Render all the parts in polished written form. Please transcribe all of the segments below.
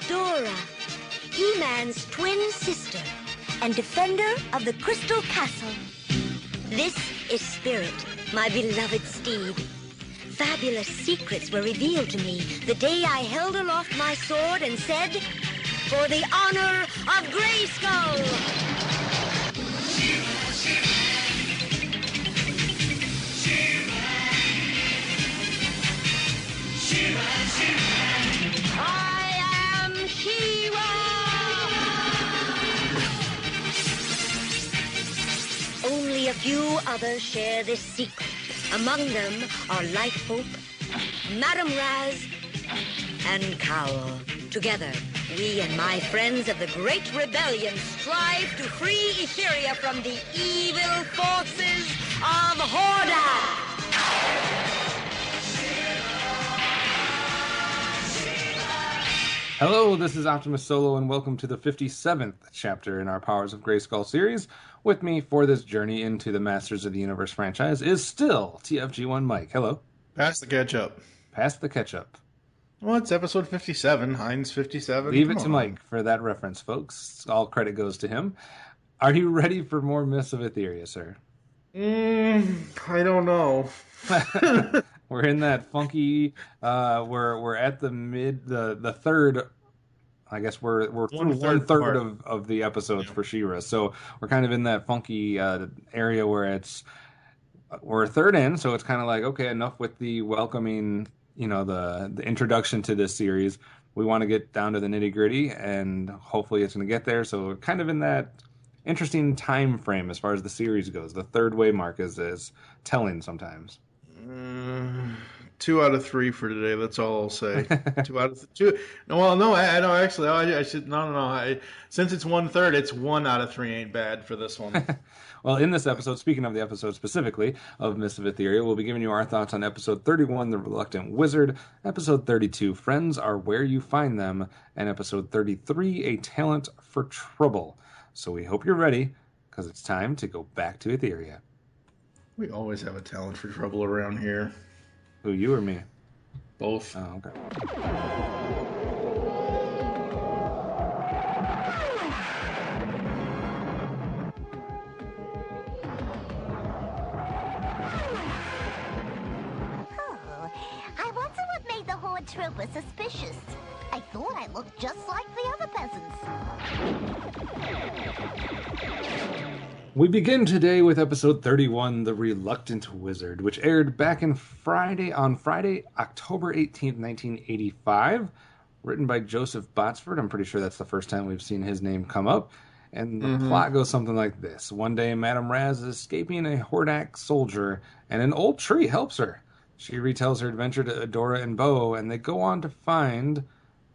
Dora, He-Man's twin sister and defender of the Crystal Castle. This is Spirit, my beloved steed. Fabulous secrets were revealed to me the day I held aloft my sword and said, "For the honor of Grayskull!" I am She-Ra! Only a few others share this secret. Among them are Life Hope, Madame Raz, and Cowl. Together, we and my friends of the Great Rebellion strive to free Etheria from the evil forces of Hordak! Hello, this is OptimusSolo, and welcome to the 57th chapter in our Powers of Grayskull series. With me for this journey into the Masters of the Universe franchise is still TFG1Mike. Hello. Pass the ketchup. Pass the ketchup. Well, it's episode 57, Heinz 57. Leave it to Mike for that reference, folks. All credit goes to him. Are you ready for more Myths of Etheria, sir? I don't know. We're in that funky. We're at the third. I guess we're through one third of the episodes for She-Ra, so we're kind of in that funky area where we're a third in, so it's kind of like, okay, enough with the welcoming, the introduction to this series. We want to get down to the nitty gritty, and hopefully it's going to get there. So we're kind of in that interesting time frame as far as the series goes. The third way mark is telling sometimes. 2 out of 3 for today. That's all I'll say. 2 out of 2. No, well, no, I don't actually. I should no. Since it's 1/3, it's 1 out of 3 ain't bad for this one. Well, in this episode, speaking of the episode specifically of Myths of Etheria, we'll be giving you our thoughts on episode 31, The Reluctant Wizard, episode 32, Friends Are Where You Find Them, and episode 33, A Talent for Trouble. So we hope you're ready, because it's time to go back to Etheria. We always have a talent for trouble around here. Who, you or me? Both. Oh, okay. I wonder what made the Horde Trooper suspicious. I thought I looked just like the other peasants. We begin today with episode 31, The Reluctant Wizard, which aired back on Friday, October 18th, 1985, written by Joseph Botsford. I'm pretty sure that's the first time we've seen his name come up. And the plot goes something like this. One day, Madame Raz is escaping a Hordak soldier, and an old tree helps her. She retells her adventure to Adora and Bo, and they go on to find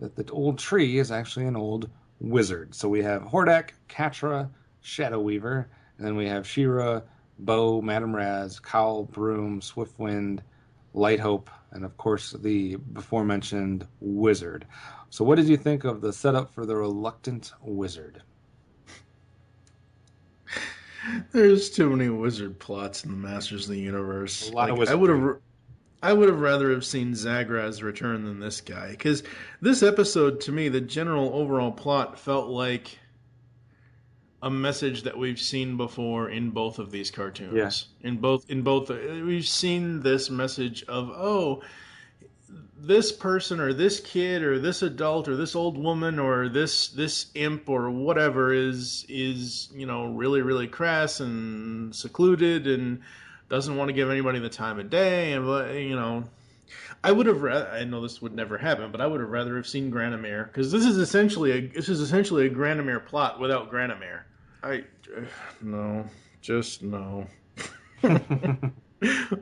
that the old tree is actually an old wizard. So we have Hordak, Catra, Shadow Weaver, and then we have She-Ra, Bo, Madame Raz, Cowl, Broom, Swiftwind, Light Hope, and of course the before-mentioned wizard. So what did you think of the setup for the Reluctant Wizard? There's too many wizard plots in the Masters of the Universe. A lot of wizardry. I would have rather have seen Zagraz's return than this guy. Because this episode, to me, the general overall plot felt like a message that we've seen before in both of these cartoons. Yes. In both, we've seen this message of, this person or this kid or this adult or this old woman or this imp or whatever is really, really crass and secluded and doesn't want to give anybody the time of day. And, I would have I know this would never happen, but I would have rather have seen Granomir, because this is essentially a Granomir plot without Granomir. No.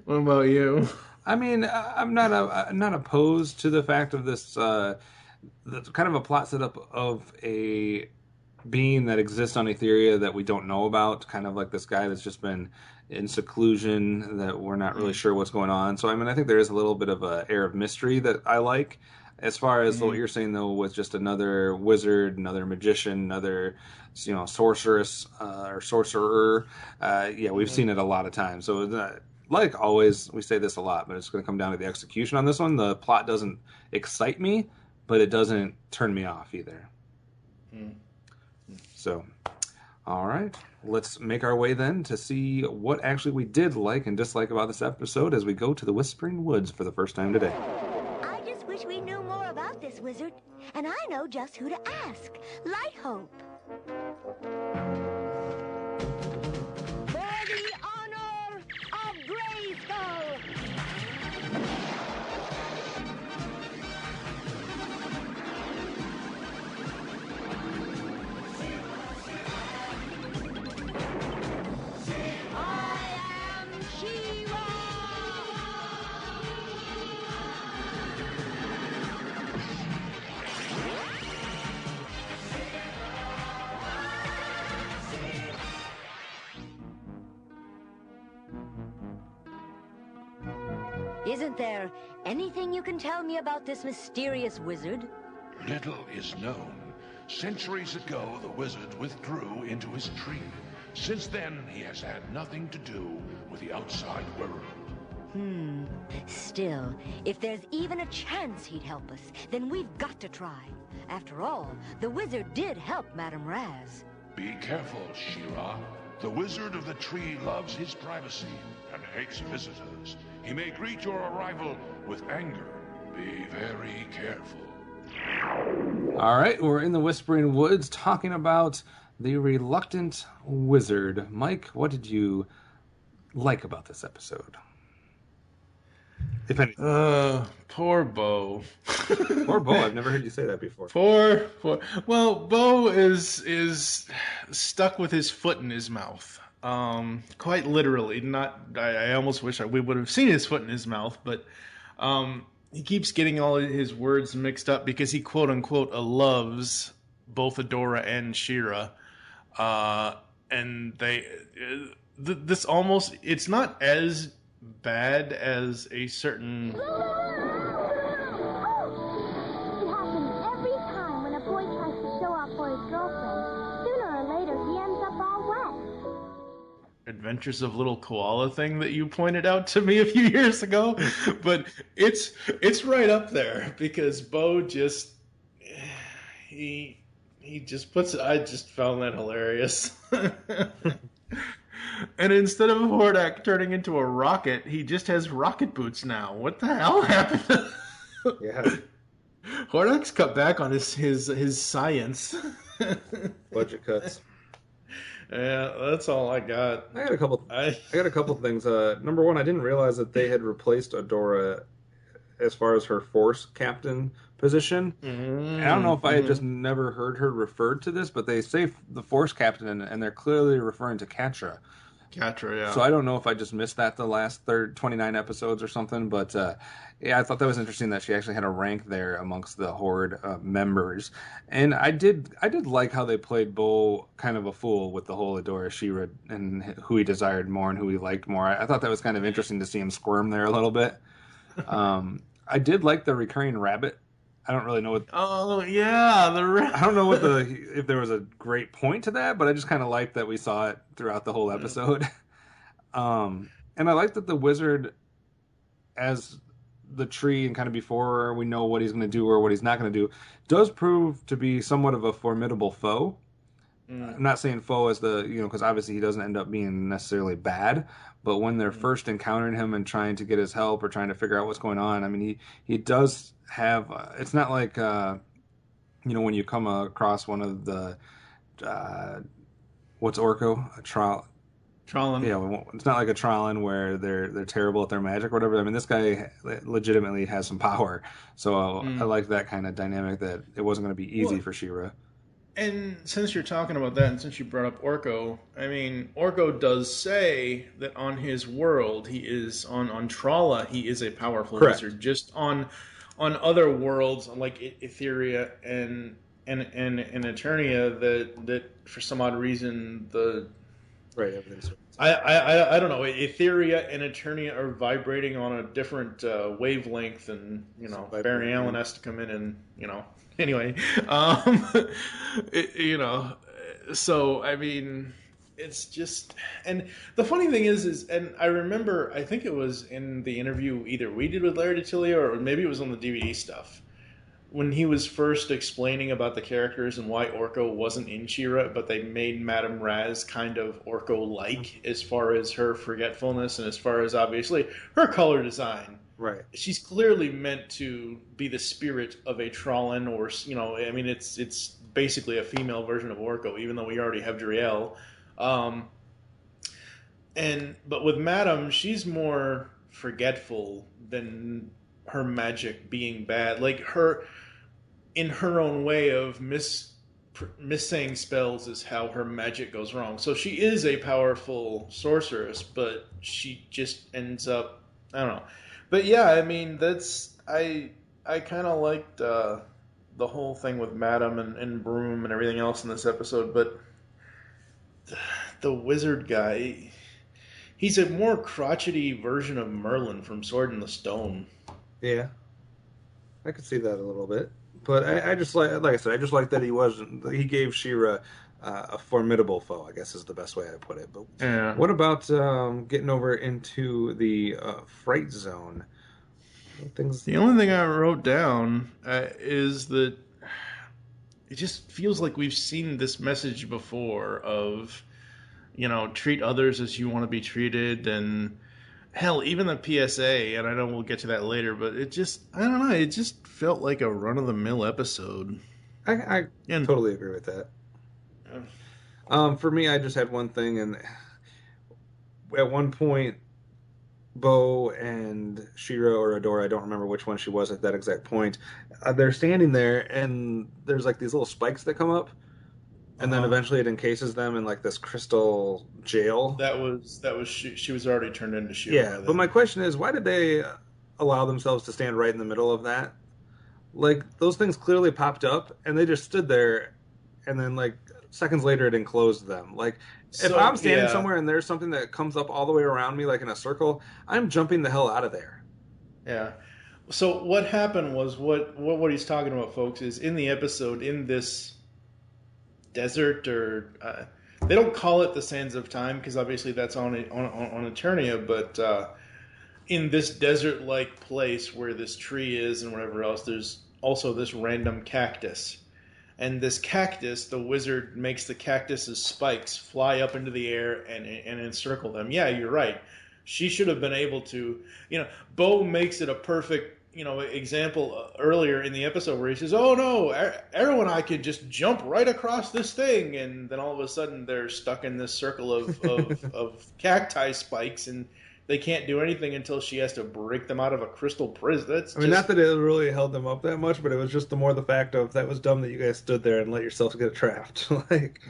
What about you? I mean, I'm not opposed to the fact of this, that's kind of a plot setup of a being that exists on Etheria that we don't know about, kind of like this guy that's just been in seclusion that we're not really sure what's going on. So, I mean, I think there is a little bit of an air of mystery that I like. As far as what you're saying, though, with just another wizard, another magician, another, sorceress or sorcerer, we've seen it a lot of times. So, like always, we say this a lot, but it's going to come down to the execution on this one. The plot doesn't excite me, but it doesn't turn me off either. So, all right, let's make our way then to see what actually we did like and dislike about this episode as we go to the Whispering Woods for the first time today. I just wish we knew more about this wizard, and I know just who to ask. Lighthope. For the honor of Grayskull! I am She-Ra! Isn't there anything you can tell me about this mysterious wizard? Little is known. Centuries ago, the wizard withdrew into his tree. Since then, he has had nothing to do with the outside world. Still, if there's even a chance he'd help us, then we've got to try. After all, the wizard did help Madame Raz. Be careful, She-Ra. The wizard of the tree loves his privacy and hates visitors. He may greet your arrival with anger. Be very careful. All right, we're in the Whispering Woods talking about the Reluctant Wizard. Mike, what did you like about this episode? If anything. Poor Bo. Poor Bo, I've never heard you say that before. Poor. Well, Bo is stuck with his foot in his mouth. Quite literally. Not. I almost wish we would have seen his foot in his mouth, but he keeps getting all his words mixed up because he quote unquote loves both Adora and She-Ra, and this almost it's not as bad as a certain. It happens every time when a boy tries to show off for his girlfriend. Sooner or later, he ends up all wet. Adventures of Little Koala thing that you pointed out to me a few years ago, but it's right up there because Bo just he just puts it. I just found that hilarious. And instead of Hordak turning into a rocket, he just has rocket boots now. What the hell happened? Yeah. Hordak's cut back on his science. Budget cuts. Yeah, that's all I got. I got a couple things. Number one, I didn't realize that they had replaced Adora as far as her Force Captain position. I don't know if I had just never heard her referred to this, but they say the Force Captain, and they're clearly referring to Catra. Catra, yeah. So I don't know if I just missed that the last 29 episodes or something, but yeah, I thought that was interesting that she actually had a rank there amongst the Horde members. And I did like how they played Bo kind of a fool with the whole Adora She-Ra and who he desired more and who he liked more. I thought that was kind of interesting to see him squirm there a little bit. I did like the recurring rabbit. I don't really know what. Oh yeah, I don't know what if there was a great point to that, but I just kind of liked that we saw it throughout the whole episode. And I like that the wizard, as the tree and kind of before we know what he's going to do or what he's not going to do, does prove to be somewhat of a formidable foe. I'm not saying foe as because obviously he doesn't end up being necessarily bad, but when they're first encountering him and trying to get his help or trying to figure out what's going on, I mean, he does have, it's not like, when you come across one of the, what's Orko? Trollan. Yeah, it's not like a Trollan where they're terrible at their magic or whatever. I mean, this guy legitimately has some power, so I like that kind of dynamic that it wasn't going to be easy for She-Ra. And since you're talking about that, and since you brought up Orko, I mean, Orko does say that on his world, he is on Tralla, he is a powerful wizard. Just on other worlds like Etheria and Eternia, that for some odd reason everything's. I don't know. Etheria and Eternia are vibrating on a different wavelength, and Barry Allen has to come in and anyway, so I mean, it's just, and the funny thing is, and I remember, I think it was in the interview either we did with Larry DiTillio or maybe it was on the DVD stuff, when he was first explaining about the characters and why Orko wasn't in She-Ra, but they made Madame Raz kind of Orko-like as far as her forgetfulness and as far as, obviously, her color design. Right. She's clearly meant to be the spirit of a Trollan, or, you know, I mean, it's basically a female version of Orko, even though we already have Driel. But with Madame, she's more forgetful than her magic being bad. Like, her, in her own way of missaying spells is how her magic goes wrong. So she is a powerful sorceress, but she just ends up, I don't know. But yeah, I mean, I kind of liked the whole thing with Madame and Broom and everything else in this episode, but the wizard guy, he's a more crotchety version of Merlin from Sword in the Stone. Yeah, I could see that a little bit. But I just like I said, I just like that he gave She-Ra a formidable foe, I guess is the best way I put it. But yeah. What about getting over into the fright zone? The only thing I wrote down is that it just feels like we've seen this message before of, you know, treat others as you want to be treated, and hell, even the PSA, and I know we'll get to that later, but it just, I don't know, it just felt like a run-of-the-mill episode. I totally agree with that. Yeah. For me, I just had one thing, and at one point, Bo and She-Ra or Adora, I don't remember which one she was at that exact point, they're standing there, and there's like these little spikes that come up, and then eventually it encases them in like this crystal jail. That was she was already turned into She-Ra. Yeah, but my question is, why did they allow themselves to stand right in the middle of that? Like, those things clearly popped up, and they just stood there, and then like seconds later it enclosed them. Like, if I'm standing somewhere and there's something that comes up all the way around me, like in a circle, I'm jumping the hell out of there. Yeah. So what happened was what he's talking about, folks, is in the episode, in this desert, or they don't call it the Sands of Time because obviously that's on Eternia, but in this desert-like place where this tree is and whatever else, there's also this random cactus. And this cactus, the wizard makes the cactus's spikes fly up into the air and encircle them. Yeah, you're right. She should have been able to, you know, Bo makes it a perfect, you know, example earlier in the episode where he says, oh no, Arrow and I could just jump right across this thing. And then all of a sudden they're stuck in this circle of cacti spikes, and they can't do anything until she has to break them out of a crystal prison. I mean, not that it really held them up that much, but it was just the fact of that was dumb that you guys stood there and let yourselves get trapped. Like,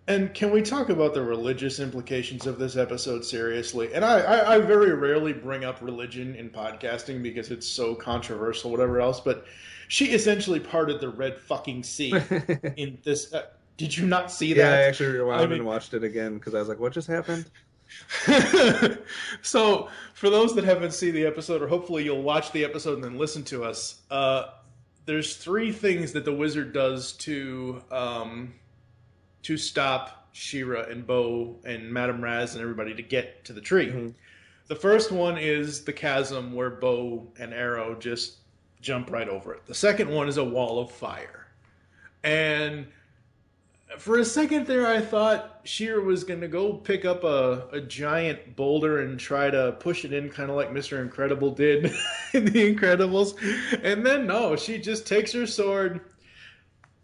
and can we talk about the religious implications of this episode seriously? And I very rarely bring up religion in podcasting because it's so controversial, whatever else. But she essentially parted the Red fucking Sea in this. Did you not see that? Yeah, I actually rewound and watched it again because I was like, what just happened? So, for those that haven't seen the episode, or hopefully you'll watch the episode and then listen to us, there's three things that the wizard does to stop She-Ra and Bo and Madame Raz and everybody to get to the tree. Mm-hmm. The first one is the chasm where Bo and Arrow just jump right over it. The second one is a wall of fire. And for a second there, I thought She-Ra was going to go pick up a giant boulder and try to push it in, kind of like Mr. Incredible did in The Incredibles. And then, no, she just takes her sword,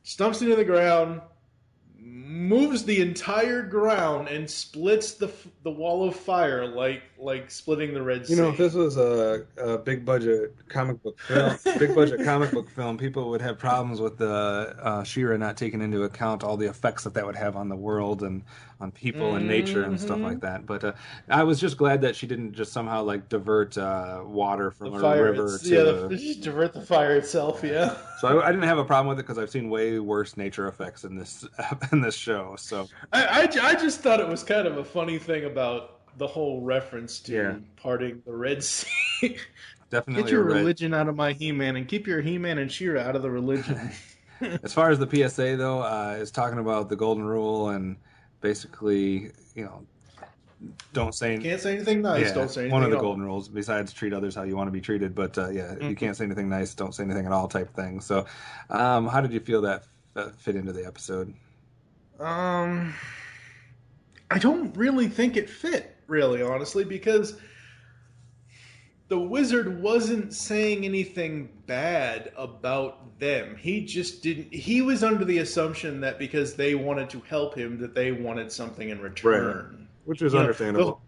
stumps into the ground, moves the entire ground, and splits the wall of fire like splitting the Red Sea. You know, if this was a big budget comic book film, people would have problems with the She-Ra not taking into account all the effects that would have on the world and on people and nature and stuff like that. But I was just glad that she didn't just somehow like divert water from a river just divert the fire itself. Yeah. So I didn't have a problem with it because I've seen way worse nature effects in this show. So I just thought it was kind of a funny thing about the whole reference to parting the Red Sea. Definitely get your religion out of my He-Man and keep your He-Man and She-Ra out of the religion. As far as the PSA though, is talking about the Golden Rule and basically, you know, don't say Can't say anything nice. Don't say anything one of the at all. golden rules besides treat others how you want to be treated. But you can't say anything nice, don't say anything at all type thing. So how did you feel that fit into the episode? I don't really think it fit, really, honestly, because the wizard wasn't saying anything bad about them. He just didn't. He was under the assumption that because they wanted to help him, that they wanted something in return. Right. Which is understandable.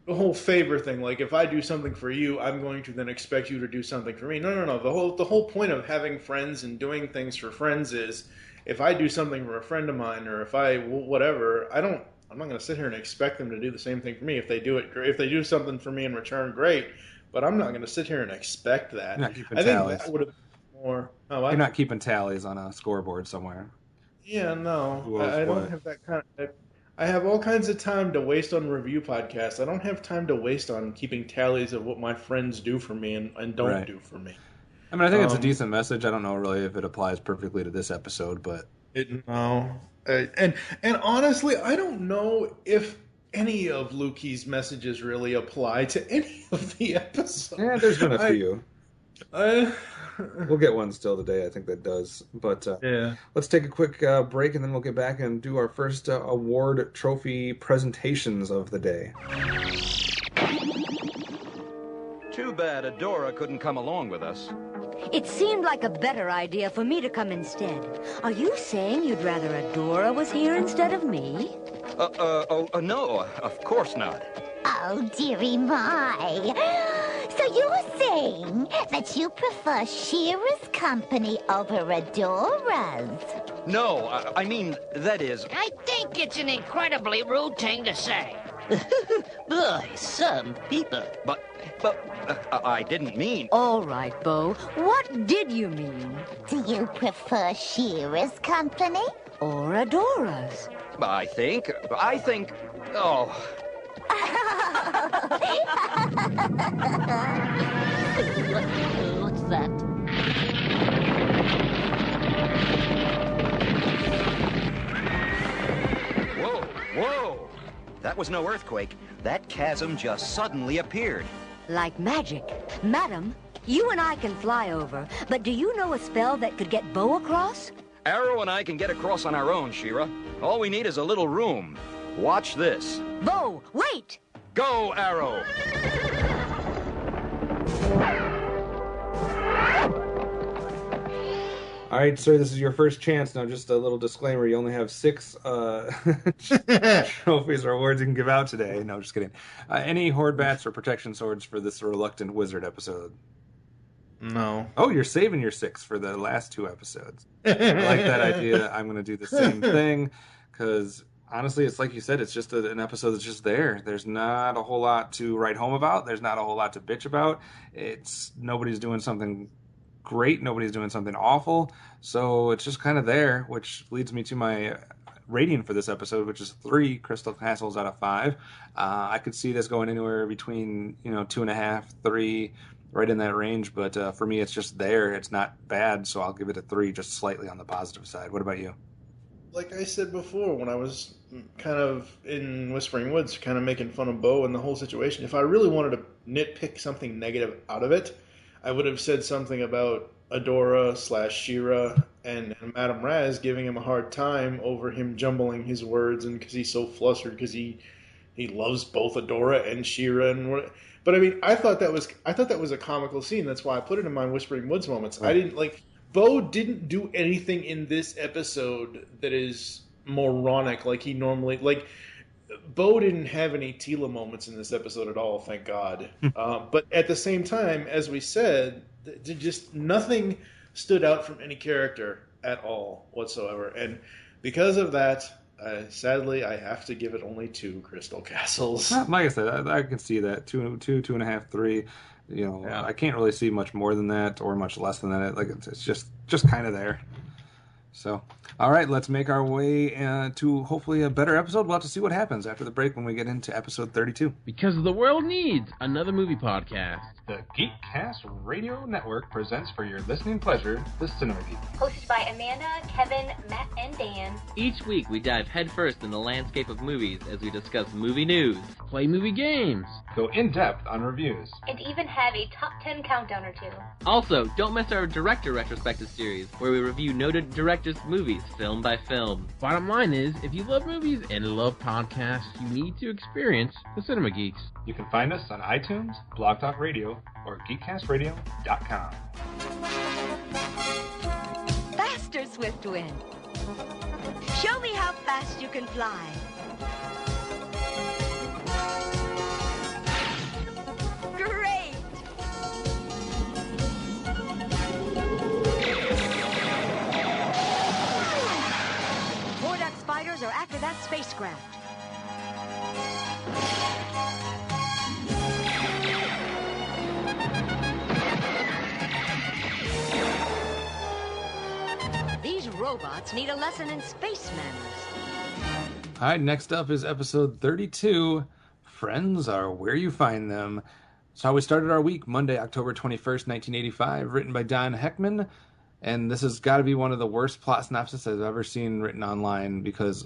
The whole favor thing, like if I do something for you, I'm going to then expect you to do something for me. No. The whole point of having friends and doing things for friends is, if I do something for a friend of mine, or if I whatever, I'm not going to sit here and expect them to do the same thing for me. If they do it, if they do something for me in return, great. But I'm not going to sit here and expect that. You're not keeping I think tallies. that would have been more. Oh, You're not keeping tallies on a scoreboard somewhere. Yeah, no. Who owes I don't what? have that kind of. I have all kinds of time to waste on review podcasts. I don't have time to waste on keeping tallies of what my friends do for me and don't do for me. I mean, I think it's a decent message. I don't know really if it applies perfectly to this episode, but and honestly, I don't know if any of Lukey's messages really apply to any of the episodes. Yeah, there's been a few. We'll get one still today, I think that does. But let's take a quick break, and then we'll get back and do our first award trophy presentations of the day. Too bad Adora couldn't come along with us. It seemed like a better idea for me to come instead. Are you saying you'd rather Adora was here instead of me? No, of course not. Oh, dearie my. So you're saying that you prefer Shira's company over Adora's? No, I mean, that is... I think it's an incredibly rude thing to say. Boy, some people. But I didn't mean... All right, Bo. What did you mean? Do you prefer Shira's company? Or Adora's? I think... Oh... What's that? Whoa! That was no earthquake. That chasm just suddenly appeared. Like magic. Madam, you and I can fly over, but do you know a spell that could get Bo across? Arrow and I can get across on our own, Shira. All we need is a little room. Watch this. Bo, wait! Go, Arrow! All right, sir, this is your first chance. Now, just a little disclaimer. You only have 6 trophies or awards you can give out today. No, just kidding. Any horde bats or protection swords for this reluctant wizard episode? No. Oh, you're saving your 6 for the last 2 episodes. I like that idea. I'm going to do the same thing because... honestly, it's like you said, it's just an episode that's just there. There's not a whole lot to write home about. There's not a whole lot to bitch about. Nobody's doing something great. Nobody's doing something awful. So it's just kind of there, which leads me to my rating for this episode, which is 3 Crystal Castles out of 5. I could see this going anywhere between 2.5, 3, right in that range. But for me, it's just there. It's not bad, so I'll give it a 3, just slightly on the positive side. What about you? Like I said before, when I was kind of in Whispering Woods, kind of making fun of Bo and the whole situation, if I really wanted to nitpick something negative out of it, I would have said something about Adora/Shira and Madame Raz giving him a hard time over him jumbling his words, and because he's so flustered because he loves both Adora and Shira but I mean, I thought that was a comical scene. That's why I put it in my Whispering Woods moments. Right. I didn't like. Bo didn't do anything in this episode that is moronic like he normally... Like, Bo didn't have any Tila moments in this episode at all, thank God. But at the same time, as we said, just nothing stood out from any character at all whatsoever. And because of that, sadly, I have to give it only 2 Crystal Castles. Like I said, I can see that. 2.5, 3... I can't really see much more than that or much less than that. Like it's just kind of there. So, all right, let's make our way to hopefully a better episode. We'll have to see what happens after the break when we get into episode 32. Because the world needs another movie podcast. The Geekcast Radio Network presents for your listening pleasure the Cinema Geek. Hosted by Amanda, Kevin, Matt, and Dan. Each week we dive headfirst in the landscape of movies as we discuss movie news, play movie games, go in-depth on reviews, and even have a top 10 countdown or two. Also, don't miss our Director Retrospective series, where we review noted directors' movies, film by film. Bottom line is, if you love movies and love podcasts, you need to experience the Cinema Geeks. You can find us on iTunes, Blog Talk Radio, or GeekCastRadio.com. Faster, Swiftwind. Show me how fast you can fly. Great! Hordak spiders are after that spacecraft. These robots need a lesson in space manners. All right, next up is episode 32. Friends are where you find them. So we started our week, Monday, October 21st, 1985, written by Don Heckman. And this has got to be one of the worst plot synopses I've ever seen written online, because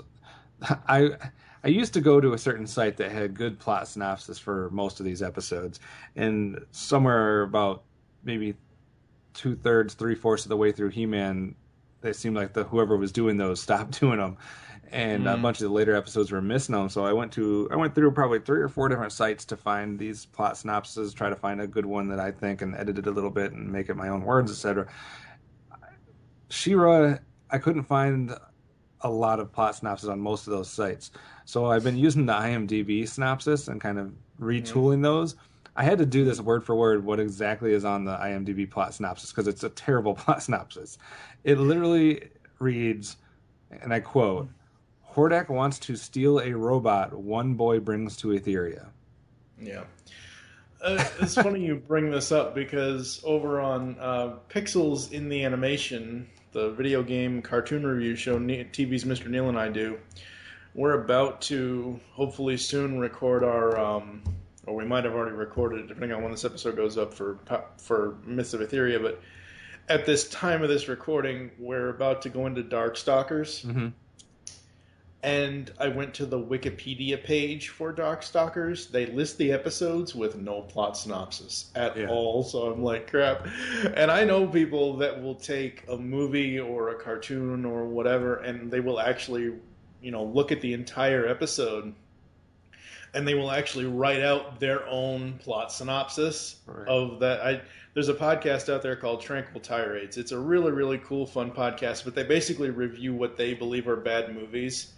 I used to go to a certain site that had good plot synopsis for most of these episodes. And somewhere about maybe 2/3, 3/4 of the way through He-Man, it seemed like whoever was doing those stopped doing them. And a bunch of the later episodes were missing them. So I went through probably 3 or 4 different sites to find these plot synopses, try to find a good one that I think, and edit it a little bit and make it my own words, etc. She-Ra, I couldn't find a lot of plot synopses on most of those sites. So I've been using the IMDb synopsis and kind of retooling those. I had to do this word for word, what exactly is on the IMDb plot synopsis, because it's a terrible plot synopsis. It literally reads, and I quote, "Hordak wants to steal a robot one boy brings to Etheria." Yeah. It's funny you bring this up, because over on Pixels in the Animation, the video game cartoon review show TV's Mr. Neil and I do, we're about to hopefully soon record our, or we might have already recorded it depending on when this episode goes up for Myths of Etheria, but at this time of this recording, we're about to go into Darkstalkers. Mm-hmm. And I went to the Wikipedia page for Darkstalkers. They list the episodes with no plot synopsis at all. So I'm like, crap. And I know people that will take a movie or a cartoon or whatever, and they will actually, look at the entire episode, and they will actually write out their own plot synopsis of that. There's a podcast out there called Tranquil Tirades. It's a really, really cool, fun podcast, but they basically review what they believe are bad movies.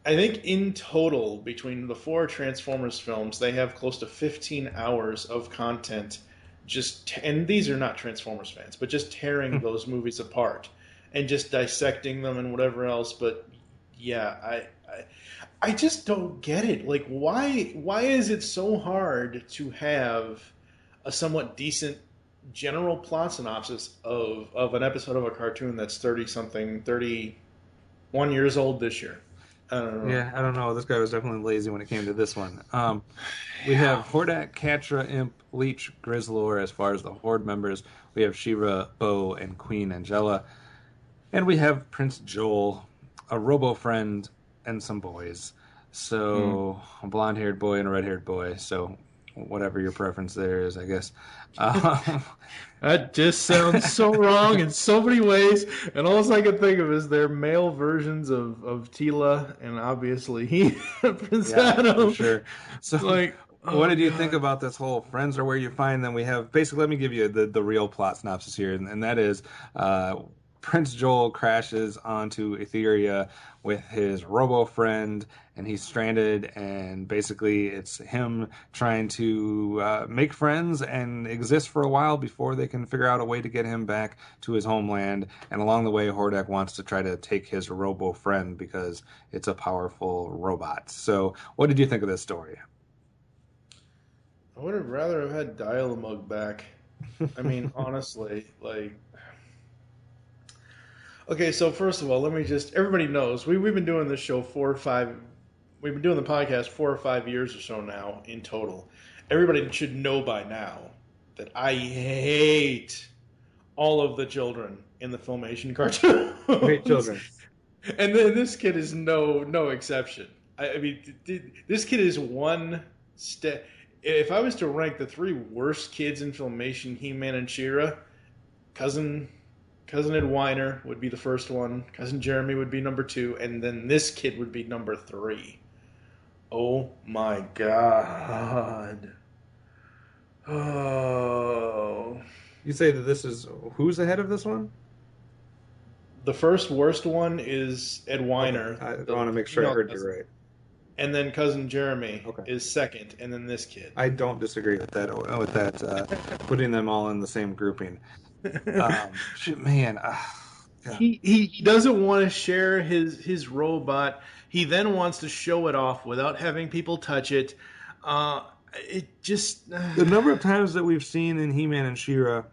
I think in total, between the 4 Transformers films, they have close to 15 hours of content. And these are not Transformers fans, but just tearing those movies apart and just dissecting them and whatever else. But yeah, I just don't get it. Like, why is it so hard to have a somewhat decent general plot synopsis of an episode of a cartoon that's 31 years old this year? I don't know. Yeah, I don't know. This guy was definitely lazy when it came to this one. We have Hordak, Catra, Imp, Leech, Grizzlor as far as the Horde members. We have She-Ra, Bo, and Queen Angela. And we have Prince Joel, a robo-friend, and some boys. So, a blonde-haired boy and a red-haired boy. So, whatever your preference there is, I guess. That just sounds so wrong in so many ways, and all I can think of is their male versions of Tila, and obviously Prince Adam. For sure. So, what did you think about this whole friends are where you find them? We have, basically, let me give you the real plot synopsis here, and that is Prince Joel crashes onto Etheria with his robo-friend, and he's stranded, and basically it's him trying to make friends and exist for a while before they can figure out a way to get him back to his homeland. And along the way, Hordak wants to try to take his robo-friend because it's a powerful robot. So what did you think of this story? I would have rather have had Dial-A-Mug back. I mean, honestly, Okay, so first of all, let me just... Everybody knows, we've been doing this show 4 or 5... We've been doing the podcast 4 or 5 years or so now in total. Everybody should know by now that I hate all of the children in the Filmation cartoon. Great children. And then this kid is no exception. I mean, this kid is one step... If I was to rank the 3 worst kids in Filmation, He-Man and She-Ra, Cousin Ed Weiner would be the first one, Cousin Jeremy would be number 2, and then this kid would be number 3. Oh my God. Oh. You say that this is... Who's ahead of this one? The first worst one is Ed Weiner. Okay. I want to make sure I heard you right. And then Cousin Jeremy is second, and then this kid. I don't disagree with that. Putting them all in the same grouping. Man, he doesn't want to share his robot. He then wants to show it off without having people touch it. It just the number of times that we've seen in He-Man and She-Ra,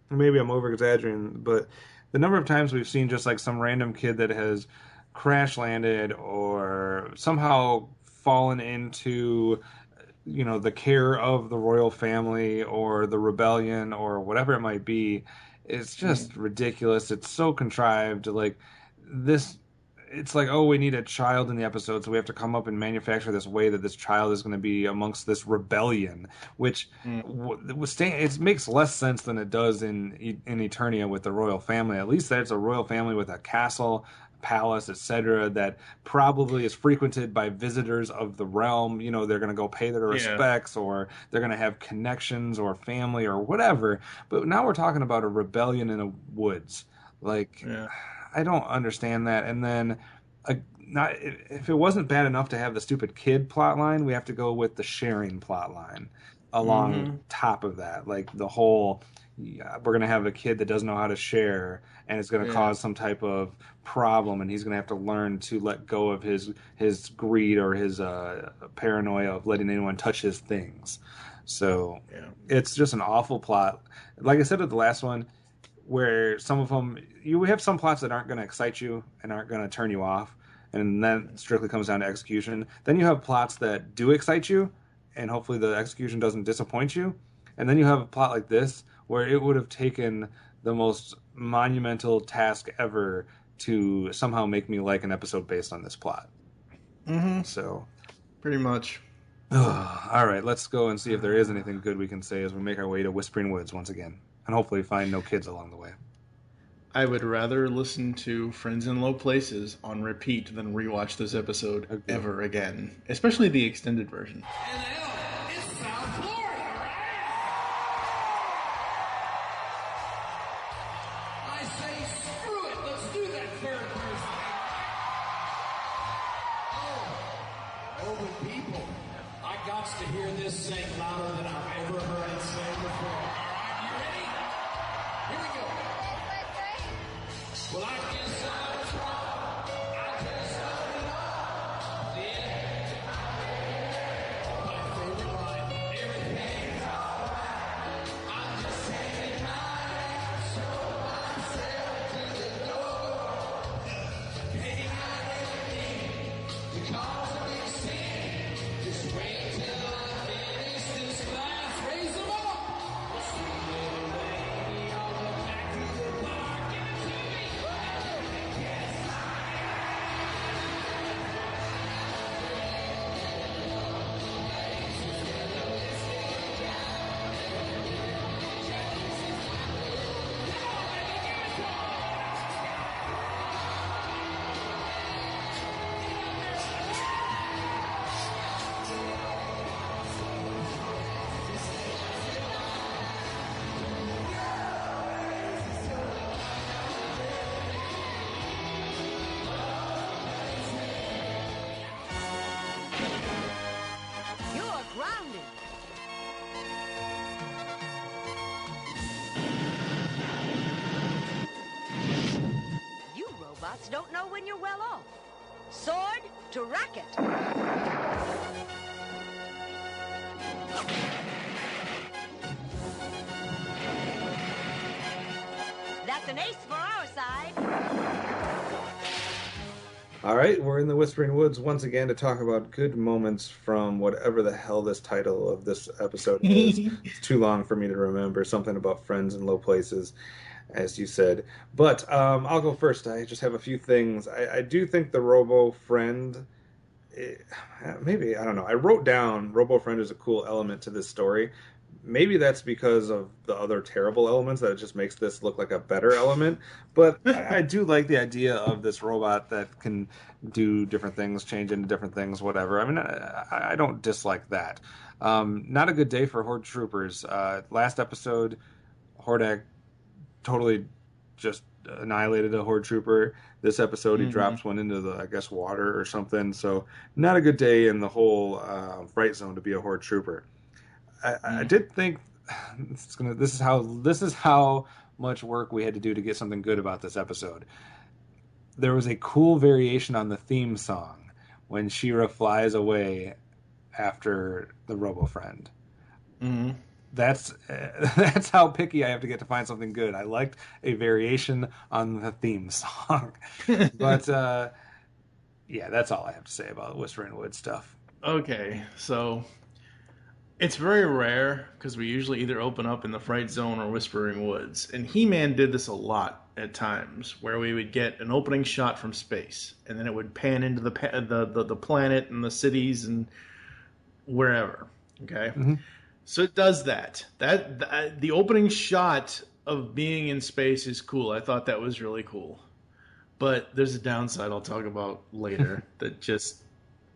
maybe I'm over exaggerating, but the number of times we've seen just like some random kid that has crash landed or somehow fallen into, you know, the care of the royal family or the rebellion or whatever it might be, it's just ridiculous. It's so contrived. Like this, it's like, oh, we need a child in the episode, so we have to come up and manufacture this way that this child is going to be amongst this rebellion, which it makes less sense than it does in Eternia with the royal family. At least that's a royal family with a castle, palace, etc., that probably is frequented by visitors of the realm. You know, they're going to go pay their respects, or they're going to have connections or family or whatever. But now we're talking about a rebellion in the woods. Like, I don't understand that. And then, if it wasn't bad enough to have the stupid kid plot line, we have to go with the sharing plot line along top of that. Like the whole, we're going to have a kid that doesn't know how to share, and it's going to cause some type of problem, and he's going to have to learn to let go of his greed or his paranoia of letting anyone touch his things. So it's just an awful plot. Like I said with the last one, where some of them, we have some plots that aren't going to excite you and aren't going to turn you off, and then strictly comes down to execution. Then you have plots that do excite you, and hopefully the execution doesn't disappoint you. And then you have a plot like this, where it would have taken the most monumental task ever to somehow make me like an episode based on this plot. So, pretty much. All right, let's go and see if there is anything good we can say as we make our way to Whispering Woods once again. And hopefully find no kids along the way. I would rather listen to Friends in Low Places on repeat than rewatch this episode ever again. Especially the extended version. To hear this sing louder than I've ever heard it sing before. Alright, you ready? Here we go. Well, I guess I was wrong. I guess I was wrong. Yeah. My favorite line, everything's alright. I'm just saying I show myself to the door. Hey, I everything because of this sin. Just wait till Don't know when you're well off. Sword to racket. That's an ace for our side. All right, we're in the Whispering Woods once again to talk about good moments from whatever the hell this title of this episode is. It's too long for me to remember. Something about friends in low places, as you said. But I'll go first. I just have a few things. I do think the Robo Friend, maybe, I don't know. I wrote down Robo Friend is a cool element to this story. Maybe that's because of the other terrible elements that it just makes this look like a better element. But I do like the idea of this robot that can do different things, change into different things, whatever. I mean, I don't dislike that. Not a good day for Horde Troopers. Last episode, Hordak totally just annihilated a Horde Trooper. This episode, he drops one into the, I guess, water or something. So not a good day in the whole Fright Zone to be a Horde Trooper. I did think this is how much work we had to do to get something good about this episode. There was a cool variation on the theme song when She-Ra flies away after the Robo Friend. Mm-hmm. That's how picky I have to get to find something good. I liked a variation on the theme song, but yeah, that's all I have to say about Whispering Woods stuff. Okay, so. It's very rare because we usually either open up in the Fright Zone or Whispering Woods. And He-Man did this a lot at times where we would get an opening shot from space and then it would pan into the planet and the cities and wherever. Okay? Mm-hmm. So it does that. The opening shot of being in space is cool. I thought that was really cool. But there's a downside I'll talk about later that just...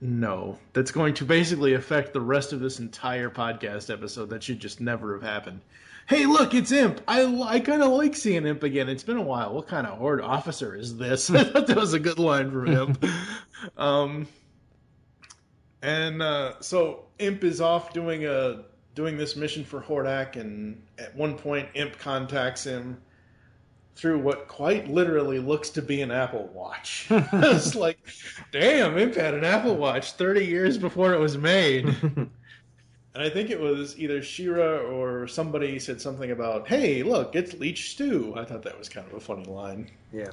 No, that's going to basically affect the rest of this entire podcast episode. That should just never have happened. Hey, look, it's Imp. I kind of like seeing Imp again. It's been a while. What kind of Horde officer is this? I thought that was a good line from Imp. So Imp is off doing this mission for Hordak, and at one point Imp contacts him through what quite literally looks to be an Apple Watch. It's like, damn, Imp had an Apple Watch 30 years before it was made. And I think it was either She-Ra or somebody said something about, hey, look, it's Leech Stew. I thought that was kind of a funny line. Yeah.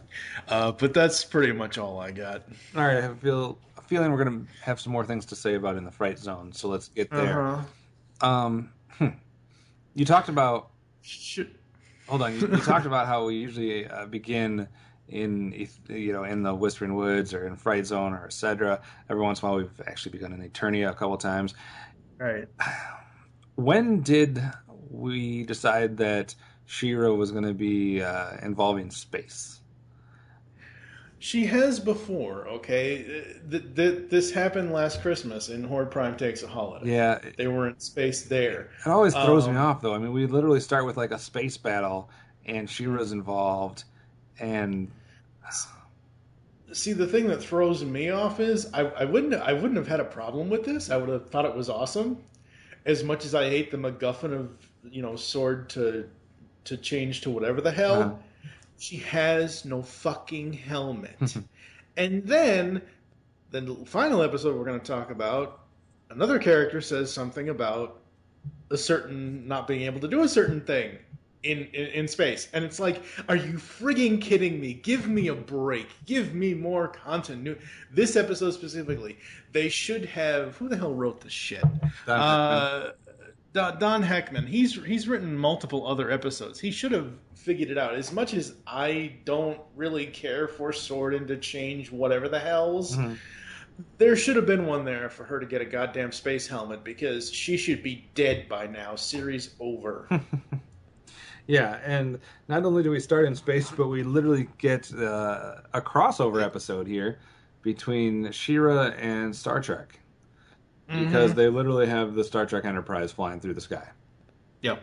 But that's pretty much all I got. All right, I have a feeling we're going to have some more things to say about in the Fright Zone, so let's get there. You talked about... Hold on. You talked about how we usually begin in the Whispering Woods or in Fright Zone or etc. Every once in a while, we've actually begun in Eternia a couple times. Right. When did we decide that She-Ra was going to be involving space? She has before, okay? This happened last Christmas in Horde Prime Takes a Holiday. Yeah. They were in space there. It always throws me off, though. I mean, we literally start with, like, a space battle, and She-Ra's involved, and... See, the thing that throws me off is I wouldn't have had a problem with this. I would have thought it was awesome. As much as I hate the MacGuffin of, sword to change to whatever the hell... Uh-huh. She has no fucking helmet. And then, the final episode we're going to talk about, another character says something about a certain not being able to do a certain thing in space. And it's like, are you frigging kidding me? Give me a break. Give me more continuity. This episode specifically, they should have... Who the hell wrote this shit? Don Heckman. He's written multiple other episodes. He should have figured it out. As much as I don't really care for Sordin to change whatever the hells, there should have been one there for her to get a goddamn space helmet because she should be dead by now. Series over. Yeah, and not only do we start in space, but we literally get a crossover episode here between She-Ra and Star Trek. Because they literally have the Star Trek Enterprise flying through the sky. Yep.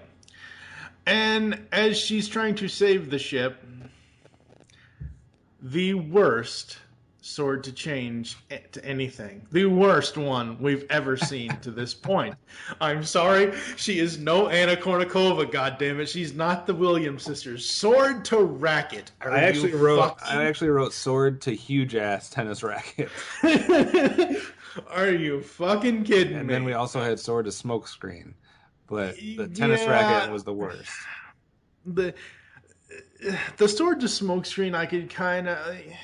And as she's trying to save the ship, the worst sword to change to anything. The worst one we've ever seen to this point. I'm sorry, she is no Anna Kournikova, goddammit. She's not the Williams sisters. Sword to racket. I actually wrote sword to huge ass tennis racket. Are you fucking kidding me? And then we also had sword to smoke screen. But the tennis racket was the worst. the sword to smoke screen, I could kind of.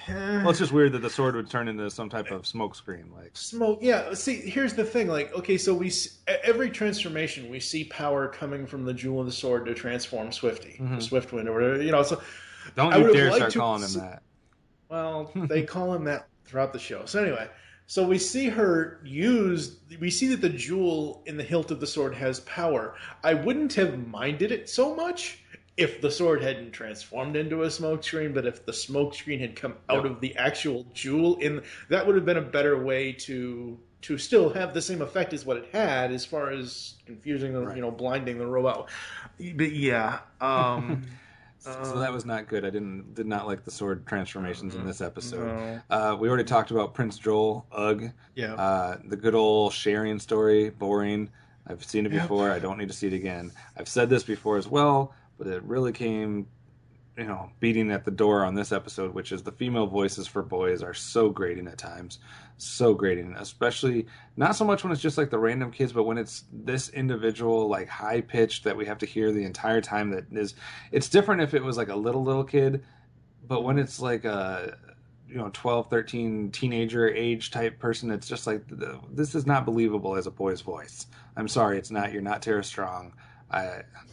Well, it's just weird that the sword would turn into some type of smoke screen, like smoke. Yeah. See, here's the thing. Like, okay, so every transformation we see power coming from the jewel of the sword to transform Swifty, or Swiftwind, or whatever. You know, so don't you dare start calling him that. Well, they call him that throughout the show. So anyway, so we see her use. We see that the jewel in the hilt of the sword has power. I wouldn't have minded it so much if the sword hadn't transformed into a smoke screen, but if the smoke screen had come out of the actual jewel, that would have been a better way to still have the same effect as what it had, as far as confusing, blinding the robot. But yeah, so that was not good. I did not like the sword transformations in this episode. No. We already talked about Prince Joel. Ugh. Yeah. The good old sharing story. Boring. I've seen it before. I don't need to see it again. I've said this before as well. But it really came, beating at the door on this episode, which is the female voices for boys are so grating at times. So grating. Especially, not so much when it's just like the random kids, but when it's this individual, like high-pitched that we have to hear the entire time. It's different if it was like a little kid, but when it's like a 12, 13 teenager age type person, it's just like, this is not believable as a boy's voice. I'm sorry, it's not. You're not Tara Strong.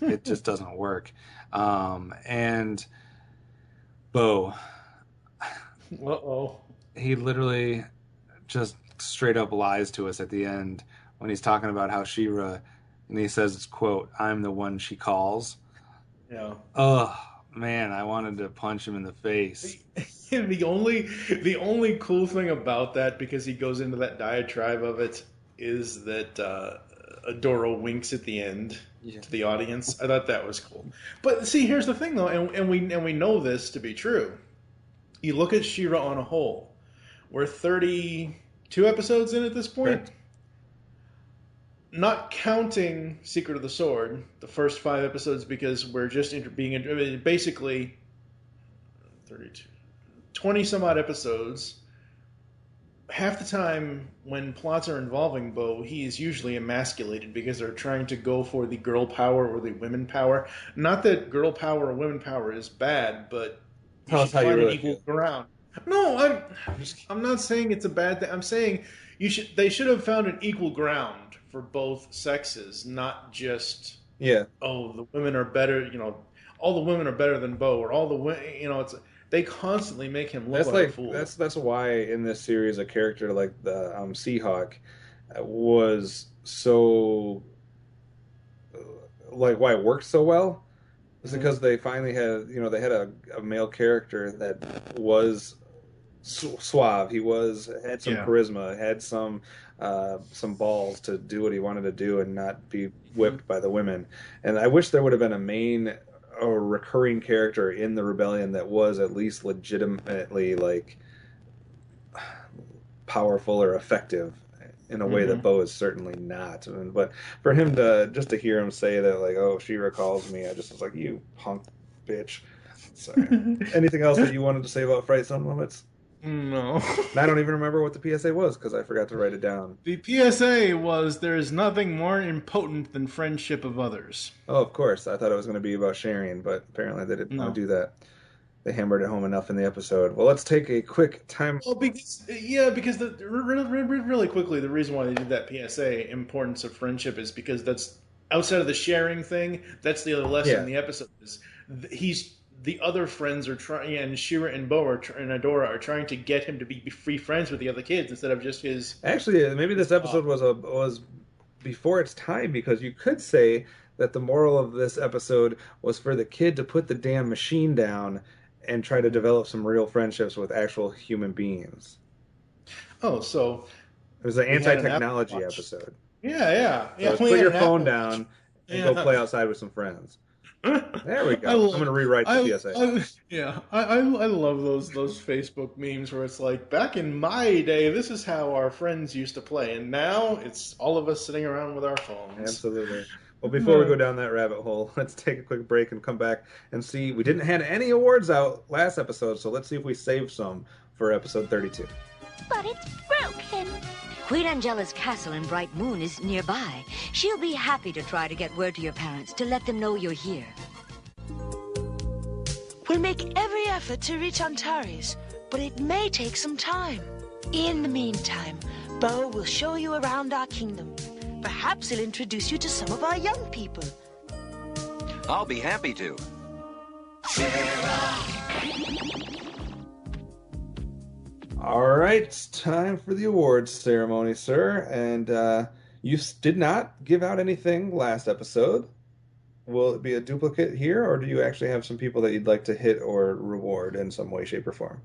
It just doesn't work. And Bo, he literally just straight up lies to us at the end when he's talking about how She-Ra, and he says, it's quote, "I'm the one she calls." Yeah. Oh man, I wanted to punch him in the face. The only cool thing about that, because he goes into that diatribe of it, is that Adora winks at the end to the audience. I thought that was cool. But see, here's the thing though, and we know this to be true. You look at She-Ra on a whole. We're 32 episodes in at this point. Correct. Not counting Secret of the Sword, the first 5 episodes, because we're just basically 32, 20 some odd episodes. Half the time when plots are involving Bo, he is usually emasculated because they're trying to go for the girl power or the women power. Not that girl power or women power is bad, but you should find an equal ground. No, I'm not saying it's a bad thing. I'm saying they should have found an equal ground for both sexes, not just the women are better. All the women are better than Bo, or all the women. They constantly make him look like a fool. That's why in this series a character like the Seahawk was so why it worked so well is because they finally had they had a male character that was suave. He had some charisma, had some balls to do what he wanted to do and not be whipped by the women. And I wish there would have been a recurring character in the rebellion that was at least legitimately powerful or effective in a way that Bo is certainly not. But for him to hear him say that, oh, She-Ra calls me, I just was like, you punk bitch. Sorry. Anything else that you wanted to say about Fright Zone Limits? No. I don't even remember what the PSA was because I forgot to write it down. The PSA was, there is nothing more impotent than friendship of others. Oh, of course. I thought it was going to be about sharing, but apparently they didn't want to do that. They hammered it home enough in the episode. Well, let's take a quick time. Well, because really quickly, the reason why they did that PSA, importance of friendship, is because that's, outside of the sharing thing, that's the other lesson in the episode. The other friends are trying, and She-Ra and Bo and Adora are trying to get him to be free friends with the other kids instead of just his. Actually, maybe this episode was before its time, because you could say that the moral of this episode was for the kid to put the damn machine down and try to develop some real friendships with actual human beings. Oh, so it was an anti-technology episode. Yeah. So put your phone down and go play outside with some friends. There we go. I'm going to rewrite the PSA. I love those Facebook memes where it's like, back in my day, this is how our friends used to play, and now it's all of us sitting around with our phones. Absolutely. Well, before we go down that rabbit hole, let's take a quick break and come back and see. We didn't have any awards out last episode, so let's see if we saved some for episode 32. But it's broken. Queen Angela's castle in Bright Moon is nearby. She'll be happy to try to get word to your parents to let them know you're here. We'll make every effort to reach Antares, but it may take some time. In the meantime, Bo will show you around our kingdom. Perhaps he'll introduce you to some of our young people. I'll be happy to. All right, it's time for the awards ceremony, sir. And you did not give out anything last episode. Will it be a duplicate here, or do you actually have some people that you'd like to hit or reward in some way, shape, or form?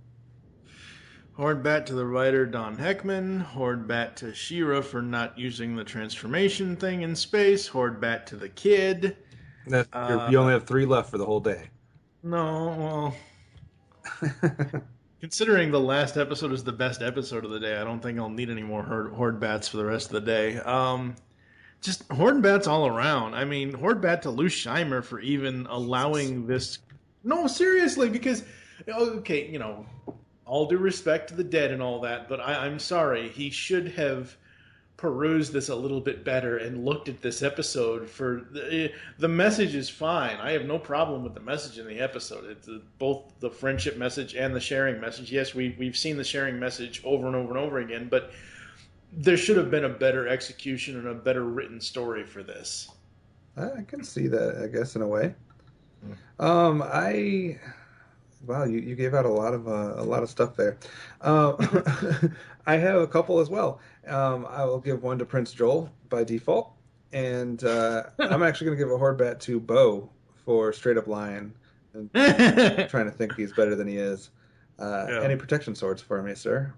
Horde bat to the writer Don Heckman. Horde bat to She-Ra for not using the transformation thing in space. Horde bat to the kid. You only have 3 left for the whole day. No, well... Considering the last episode is the best episode of the day, I don't think I'll need any more Horde bats for the rest of the day. Just Horde bats all around. I mean, Horde bat to Lou Scheimer for even allowing this... No, seriously, because... Okay, you know, all due respect to the dead and all that, but I'm sorry. He should have perused this a little bit better and looked at this episode for... The message is fine. I have no problem with the message in the episode. It's both the friendship message and the sharing message. Yes, we've seen the sharing message over and over and over again, but there should have been a better execution and a better written story for this. I can see that, I guess, in a way. Wow, you gave out a lot of stuff there. I have a couple as well. I will give one to Prince Joel by default, and I'm actually going to give a Horde bat to Bo for straight up lying and trying to think he's better than he is. Any protection swords for me, sir?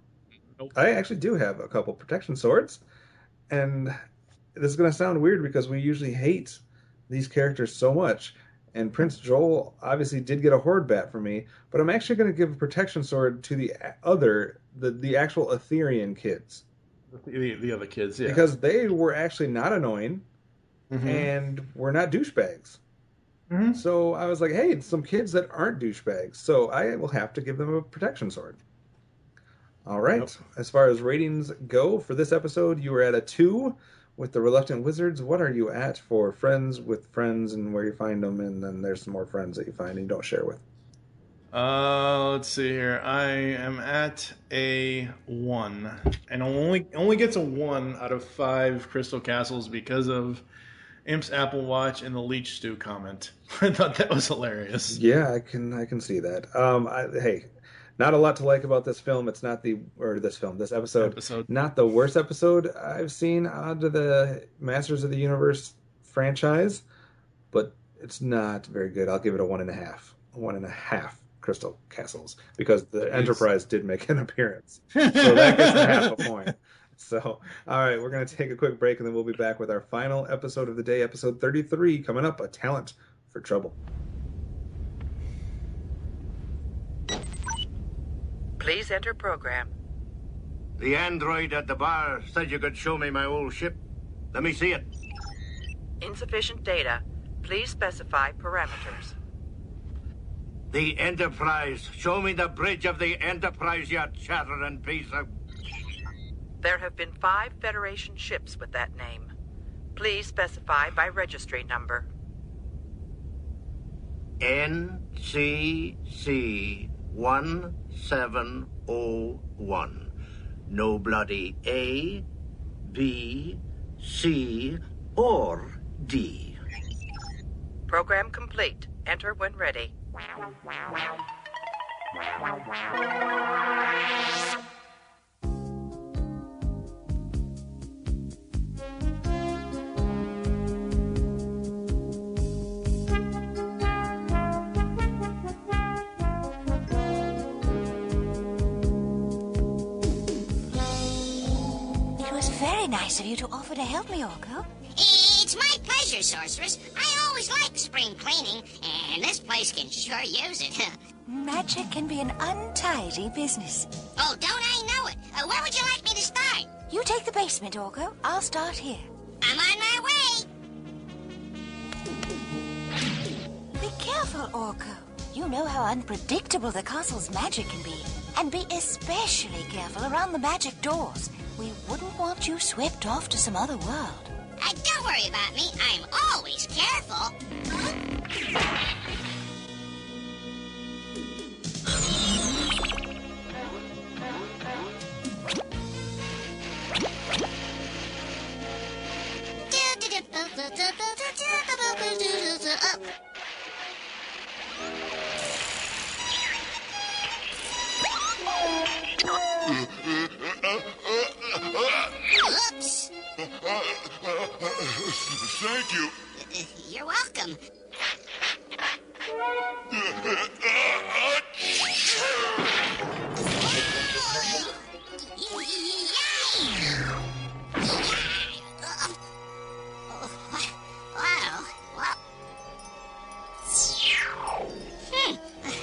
Nope. I actually do have a couple protection swords, and this is going to sound weird because we usually hate these characters so much. And Prince Joel obviously did get a Horde bat for me, but I'm actually going to give a protection sword to the actual Etherian kids. The other kids, yeah. Because they were actually not annoying, and were not douchebags. Mm-hmm. So I was like, hey, some kids that aren't douchebags. So I will have to give them a protection sword. All right. Yep. As far as ratings go for this episode, you were at a 2 with the Reluctant Wizards. What are you at for friends with friends and where you find them? And then there's some more friends that you find and you don't share with. Let's see here. I am at a 1. And only gets a 1 out of 5 Crystal Castles because of Imp's Apple Watch and the Leech Stew comment. I thought that was hilarious. Yeah, I can see that. Hey, not a lot to like about this film. It's not this episode. Not the worst episode I've seen out of the Masters of the Universe franchise, but it's not very good. I'll give it a 1.5. 1.5 Crystal Castles because the Enterprise did make an appearance, so that gets a half a point. So, all right, we're going to take a quick break, and then we'll be back with our final episode of the day, episode 33, coming up, A Talent for Trouble. Please enter program. The android at the bar said you could show me my old ship. Let me see it. Insufficient data. Please specify parameters. The Enterprise. Show me the bridge of the Enterprise, you chattering piece of... There have been 5 Federation ships with that name. Please specify by registry number. NCC 1701. No bloody A, B, C, or D. Program complete. Enter when ready. Very nice of you to offer to help me, Orko. It's my pleasure, Sorceress. I always like spring cleaning, and this place can sure use it. Magic can be an untidy business. Oh, don't I know it? Where would you like me to start? You take the basement, Orko. I'll start here. I'm on my way. Be careful, Orko. You know how unpredictable the castle's magic can be. And be especially careful around the magic doors. We wouldn't want you swept off to some other world. Don't worry about me. I'm always careful. Oops. Thank you. You're welcome.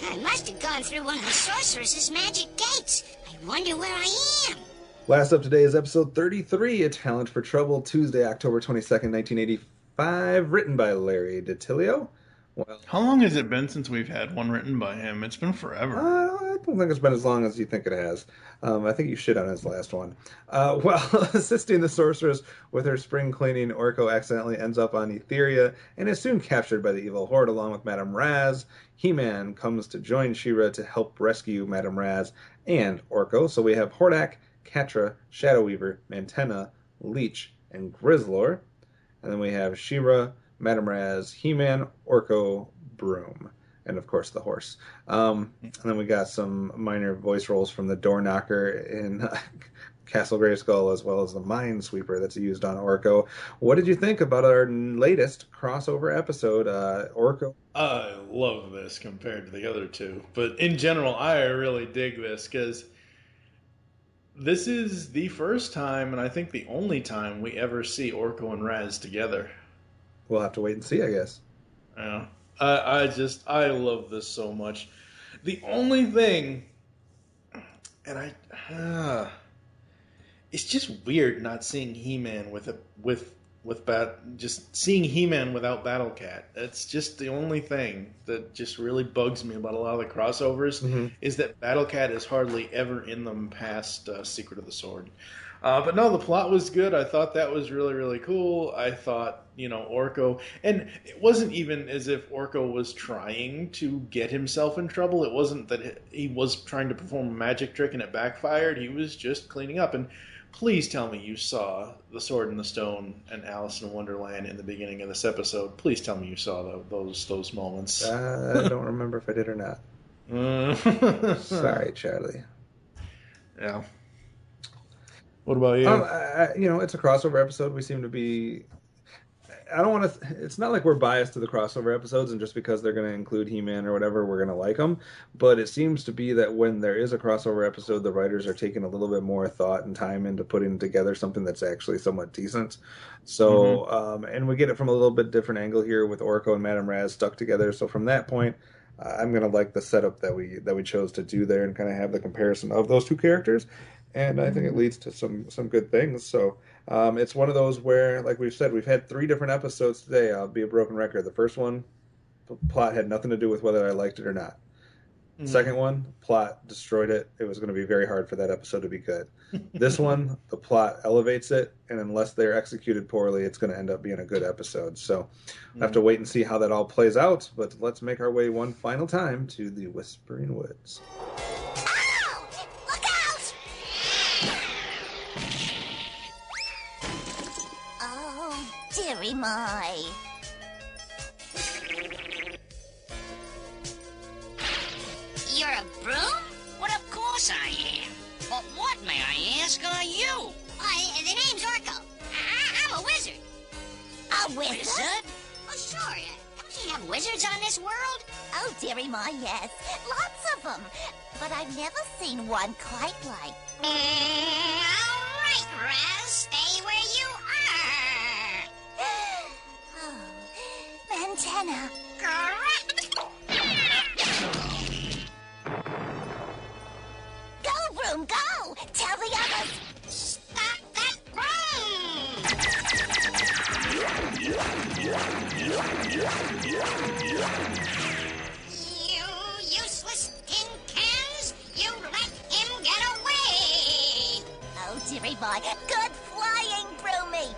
I must have gone through one of the sorceress's magic gates. I wonder where I am. Last up today is episode 33, A Talent for Trouble, Tuesday, October 22nd, 1985, written by Larry DiTilio. Well, how long has it been since we've had one written by him? It's been forever. I don't think it's been as long as you think it has. I think you shit on his last one. Assisting the sorceress with her spring cleaning, Orko accidentally ends up on Etheria and is soon captured by the evil horde along with Madame Raz. He-Man comes to join She-Ra to help rescue Madame Raz and Orko. So we have Hordak, Catra, Shadow Weaver, Mantenna, Leech, and Grizzlor. And then we have She-Ra, Madame Raz, He-Man, Orko, Broom, and of course the horse. And then we got some minor voice roles from the door knocker in Castle Grayskull, as well as the Minesweeper that's used on Orko. What did you think about our latest crossover episode, Orko? I love this compared to the other two, but in general, I really dig this because this is the first time, and I think the only time, we ever see Orko and Raz together. We'll have to wait and see, I guess. Yeah. I love this so much. The only thing, and it's just weird not seeing He-Man just seeing He-Man without Battle Cat. That's just the only thing that just really bugs me about a lot of the crossovers, is that Battle Cat is hardly ever in them past Secret of the Sword. But no, the plot was good. I thought that was really, really cool. I thought, Orko, and it wasn't even as if Orko was trying to get himself in trouble. It wasn't that he was trying to perform a magic trick and it backfired. He was just cleaning up. And please tell me you saw The Sword in the Stone and Alice in Wonderland in the beginning of this episode. Please tell me you saw those moments. I don't remember if I did or not. Sorry, Charlie. Yeah. What about you? It's a crossover episode. We seem to be... I don't want to... It's not like we're biased to the crossover episodes, and just because they're going to include He-Man or whatever, we're going to like them. But it seems to be that when there is a crossover episode, the writers are taking a little bit more thought and time into putting together something that's actually somewhat decent. So, and we get it from a little bit different angle here with Orko and Madame Raz stuck together. So from that point, I'm going to like the setup that we chose to do there and kind of have the comparison of those two characters. And I think it leads to some good things. So it's one of those where, like we've said, we've had 3 different episodes today. I'll be a broken record. The first one, the plot had nothing to do with whether I liked it or not. Second one, plot destroyed it. It was going to be very hard for that episode to be good. This one, the plot elevates it, and unless they're executed poorly, it's going to end up being a good episode. So we'll have to wait and see how that all plays out. But let's make our way one final time to the Whispering Woods. Dearie my. You're a broom? Well, of course I am. But what, may I ask, are you? The name's Orko. I'm a wizard. A wizard? Wizard? Oh, sure. Don't you have wizards on this world? Oh, dearie my, yes. Lots of them. But I've never seen one quite like. All right, Raz. Stay where you are. Oh, Mantenna. Correct. Go, Broom, go! Tell the others. Stop that broom! You useless tin cans! You let him get away! Oh, dearie my. Good flying, Broomy.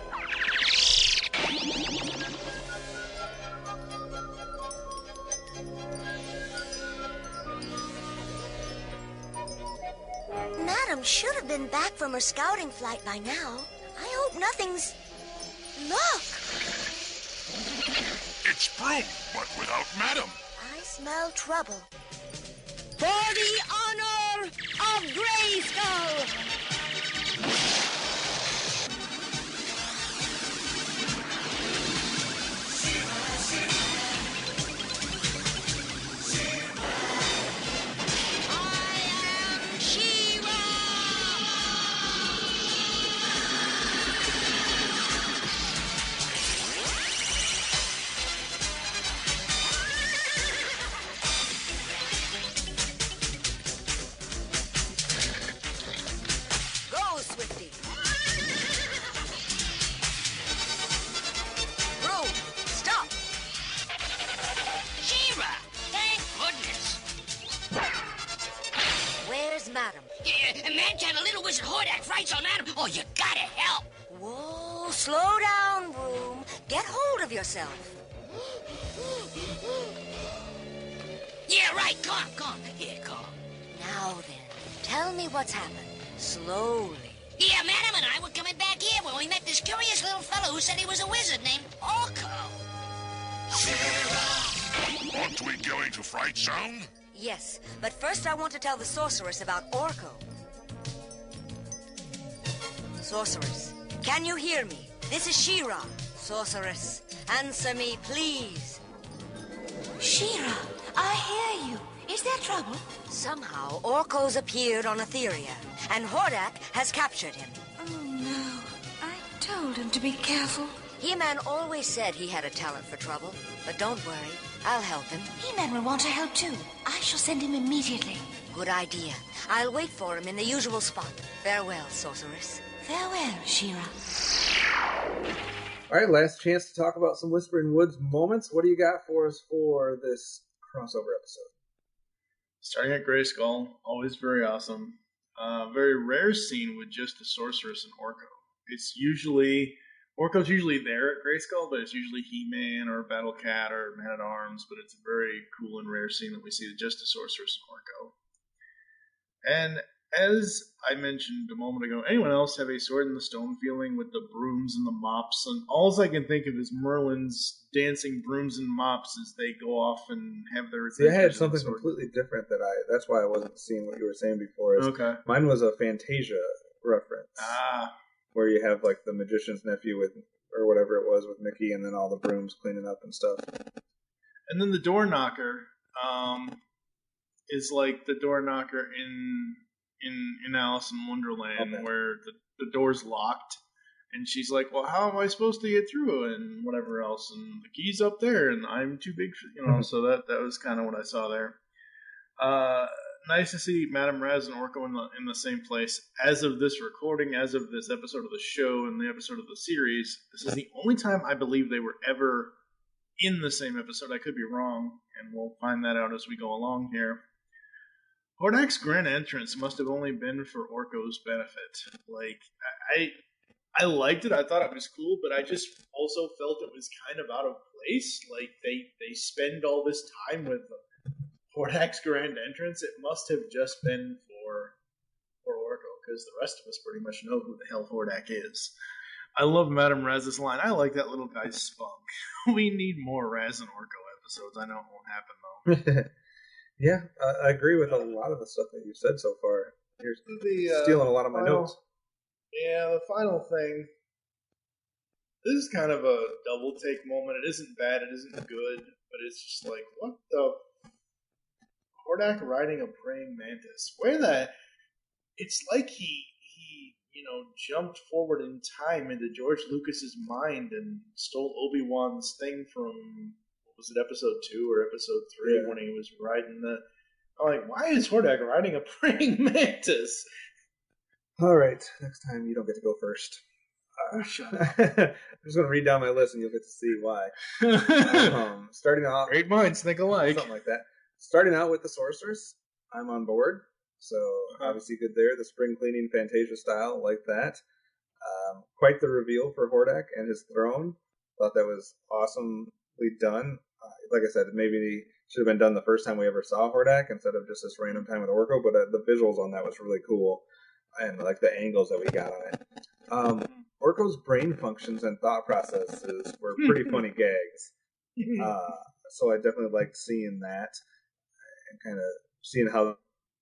Madam should have been back from her scouting flight by now. I hope nothing's... Look! spring, but without Madam. I smell trouble. For the honor of Grayskull! Madam. Man-Child, a little wizard Hordak writes on Madam. Oh, you gotta help. Whoa, slow down, Broom. Get hold of yourself. Yeah, right. Come on. Yeah, come on. Now then, tell me what's happened. Slowly. Yeah, Madam and I were coming back here when we met this curious little fellow who said he was a wizard named Orko. Aren't we going to Fright Zone? Yes, but first I want to tell the sorceress about Orko. Sorceress, can you hear me? This is She-Ra. Sorceress, answer me, please. She-Ra, I hear you. Is there trouble? Somehow, Orko's appeared on Etheria, and Hordak has captured him. Oh, no. I told him to be careful. He-Man always said he had a talent for trouble, but don't worry, I'll help him. He-Man will want to help too. I shall send him immediately. Good idea. I'll wait for him in the usual spot. Farewell, sorceress. Farewell, She-Ra. All right, last chance to talk about some Whispering Woods moments. What do you got for us for this crossover episode? Starting at Grayskull, always very awesome. Very rare scene with just the sorceress and Orko. Orko's usually there at Grayskull, but it's usually He-Man or Battle Cat or Man-at-Arms, but it's a very cool and rare scene that we see just the sorceress and Orko. And as I mentioned a moment ago, anyone else have a sword in the stone feeling with the brooms and the mops? And all I can think of is Merlin's dancing brooms and mops as they go off and have their... See, I had something completely different that's why I wasn't seeing what you were saying before. Okay. Mine was a Fantasia reference. Where you have like the magician's nephew or whatever it was with Mickey, and then all the brooms cleaning up and stuff. And then the door knocker is like the door knocker in Alice in Wonderland, where the door's locked, and she's like, "Well, how am I supposed to get through?" and whatever else, and the key's up there, and I'm too big for So that was kind of what I saw there. Nice to see Madame Raz and Orko in the same place. As of this recording, as of this episode of the show and the episode of the series, this is the only time I believe they were ever in the same episode. I could be wrong, and we'll find that out as we go along here. Hordak's grand entrance must have only been for Orko's benefit. Like, I liked it. I thought it was cool, but I just also felt it was kind of out of place. Like, they spend all this time with Hordak's grand entrance. It must have just been for Orko, because the rest of us pretty much know who the hell Hordak is. I love Madame Raz's line. I like that little guy's spunk. We need more Raz and Orko episodes. I know it won't happen, though. Yeah, I agree with a lot of the stuff that you've said so far. You're stealing a lot of my notes. Yeah, the final thing. This is kind of a double take moment. It isn't bad, it isn't good, but it's just like, what the... Hordak riding a praying mantis. It's like he jumped forward in time into George Lucas's mind and stole Obi-Wan's thing from, was it episode 2 or episode 3 when he was riding I'm like, why is Hordak riding a praying mantis? All right, next time you don't get to go first. I'm just going to read down my list and you'll get to see why. Starting off... Great minds think alike. Something like that. Starting out with the sorceress, I'm on board. So obviously good there. The spring cleaning Fantasia style, like that. Quite the reveal for Hordak and his throne. Thought that was awesomely done. Like I said, maybe should have been done the first time we ever saw Hordak instead of just this random time with Orko. But the visuals on that was really cool, and like the angles that we got on it. Orko's brain functions and thought processes were pretty funny gags. So I definitely liked seeing that and kind of seeing how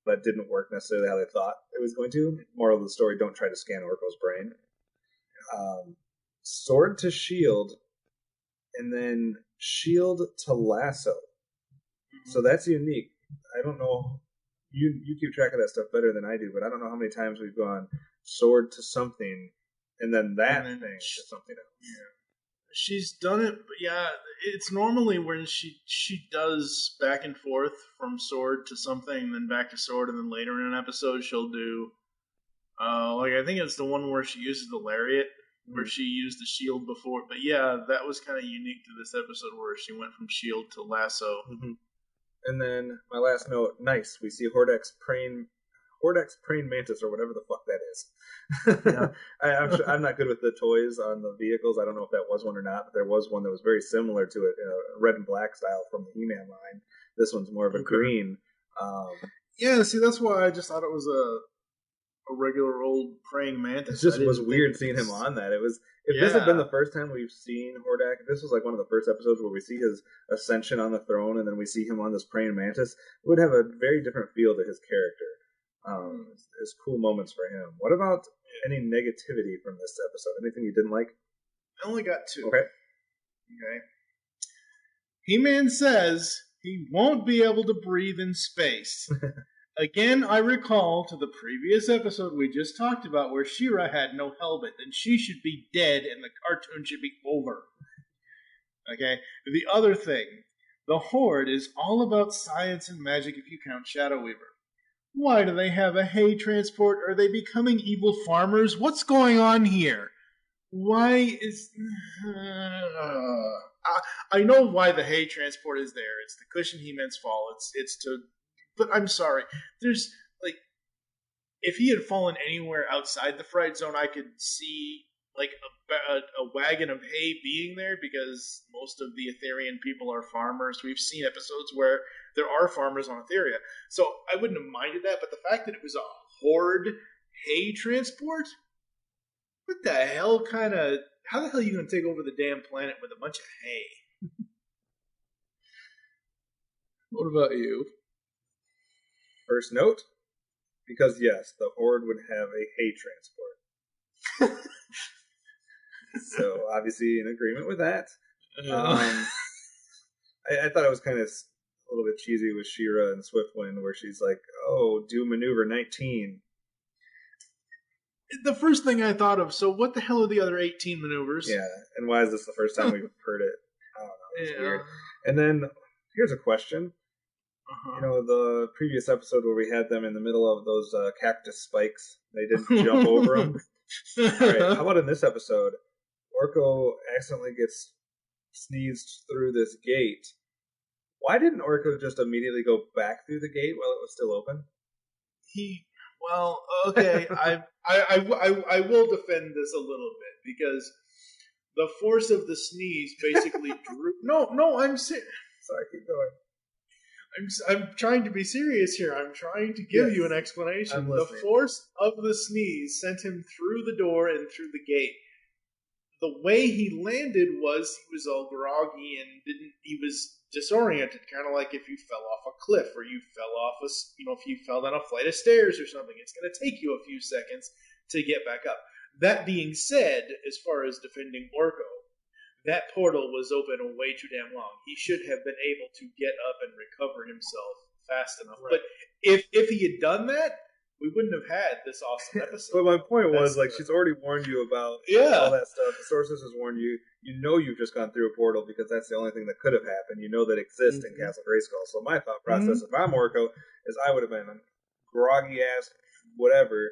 that didn't work necessarily how they thought it was going to. Moral of the story, don't try to scan Orko's brain. Sword to shield, and then shield to lasso. So that's unique. I don't know. You keep track of that stuff better than I do, but I don't know how many times we've gone sword to something, and then thing to something else. Yeah. She's done it, but yeah, it's normally when she does back and forth from sword to something, then back to sword, and then later in an episode she'll do, I think it's the one where she uses the lariat, where she used the shield before. But yeah, that was kind of unique to this episode where she went from shield to lasso. Mm-hmm. And then my last note, nice. We see Hordex praying mantis or whatever the fuck that is. Yeah. I'm not good with the toys on the vehicles. I don't know if that was one or not, but there was one that was very similar to it, red and black style from the He-Man line. This one's more of a green. Yeah, see, that's why I just thought it was a regular old praying mantis. It just was weird seeing him on that. If this had been the first time we've seen Hordak, if this was like one of the first episodes where we see his ascension on the throne and then we see him on this praying mantis, it would have a very different feel to his character. It's cool moments for him. What about any negativity from this episode? Anything you didn't like? I only got 2. Okay. He-Man says he won't be able to breathe in space. Again, I recall to the previous episode we just talked about where She-Ra had no helmet and she should be dead and the cartoon should be over. Okay? The other thing, the Horde is all about science and magic if you count Shadow Weaver. Why do they have a hay transport? Are they becoming evil farmers? What's going on here? Why is... I know why the hay transport is there. It's to cushion He-Man's fall. It's to... But I'm sorry. There's, if he had fallen anywhere outside the fright zone, I could see, a wagon of hay being there because most of the Etherian people are farmers. We've seen episodes where there are farmers on Etheria. So I wouldn't have minded that, but the fact that it was a Horde hay transport? What the hell how the hell are you going to take over the damn planet with a bunch of hay? What about you? First note, because yes, the Horde would have a hay transport. So, obviously, in agreement with that. I thought it was kind of a little bit cheesy with She-Ra and Swiftwind, where she's like, oh, do maneuver 19. The first thing I thought of, so what the hell are the other 18 maneuvers? Yeah, and why is this the first time we've heard it? I don't know, it's weird. And then, here's a question. The previous episode where we had them in the middle of those cactus spikes, they didn't jump over them. Alright, how about in this episode, Orko accidentally gets sneezed through this gate. Why didn't Orko just immediately go back through the gate while it was still open? Okay, I will defend this a little bit, because the force of the sneeze basically drew... No, I'm serious. Sorry, keep going. I'm trying to be serious here. I'm trying to give you an explanation. The force of the sneeze sent him through the door and through the gate. The way he landed was he was all groggy and he was disoriented, kind of like if you fell off a cliff or you fell off if you fell down a flight of stairs or something. It's going to take you a few seconds to get back up. That being said, as far as defending Orko, that portal was open way too damn long. He should have been able to get up and recover himself fast enough. Right. But if he had done that, we wouldn't have had this awesome episode. But my point was, she's already warned you about all that stuff. The Sorceress has warned you. You know you've just gone through a portal because that's the only thing that could have happened. You know that exists in Castle Grayskull. So my thought process, if I'm Orko, is I would have been a groggy-ass whatever,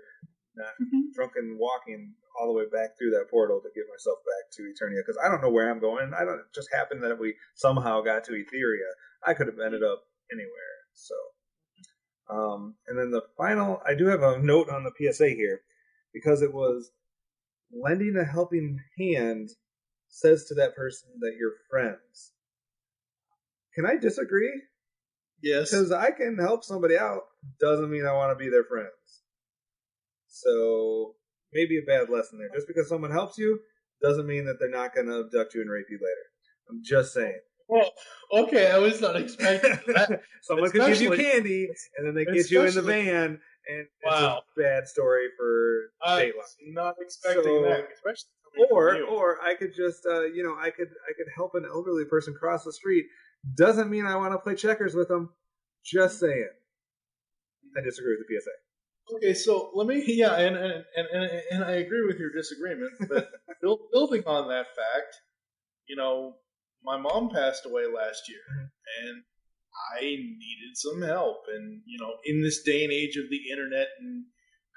not drunken walking all the way back through that portal to get myself back to Eternia, because I don't know where I'm going. It just happened that we somehow got to Etheria. I could have ended up anywhere. So, and then the final, I do have a note on the PSA here, because it was lending a helping hand says to that person that you're friends. Can I disagree? Yes. Because I can help somebody out doesn't mean I want to be their friends. So maybe a bad lesson there. Just because someone helps you doesn't mean that they're not going to abduct you and rape you later. I'm just saying. Well, okay, I was not expecting that. Someone could give you Especially- candy, and then they get you in the especially- van, and Wow. it's a bad story for I Dateline. was not expecting So- that, especially coming from you. Or I could just, I could help an elderly person cross the street. Doesn't mean I want to play checkers with them. Just saying. I disagree with the PSA. Okay, so let me, and I agree with your disagreement, but building on that fact, my mom passed away last year, and I needed some help, and in this day and age of the internet and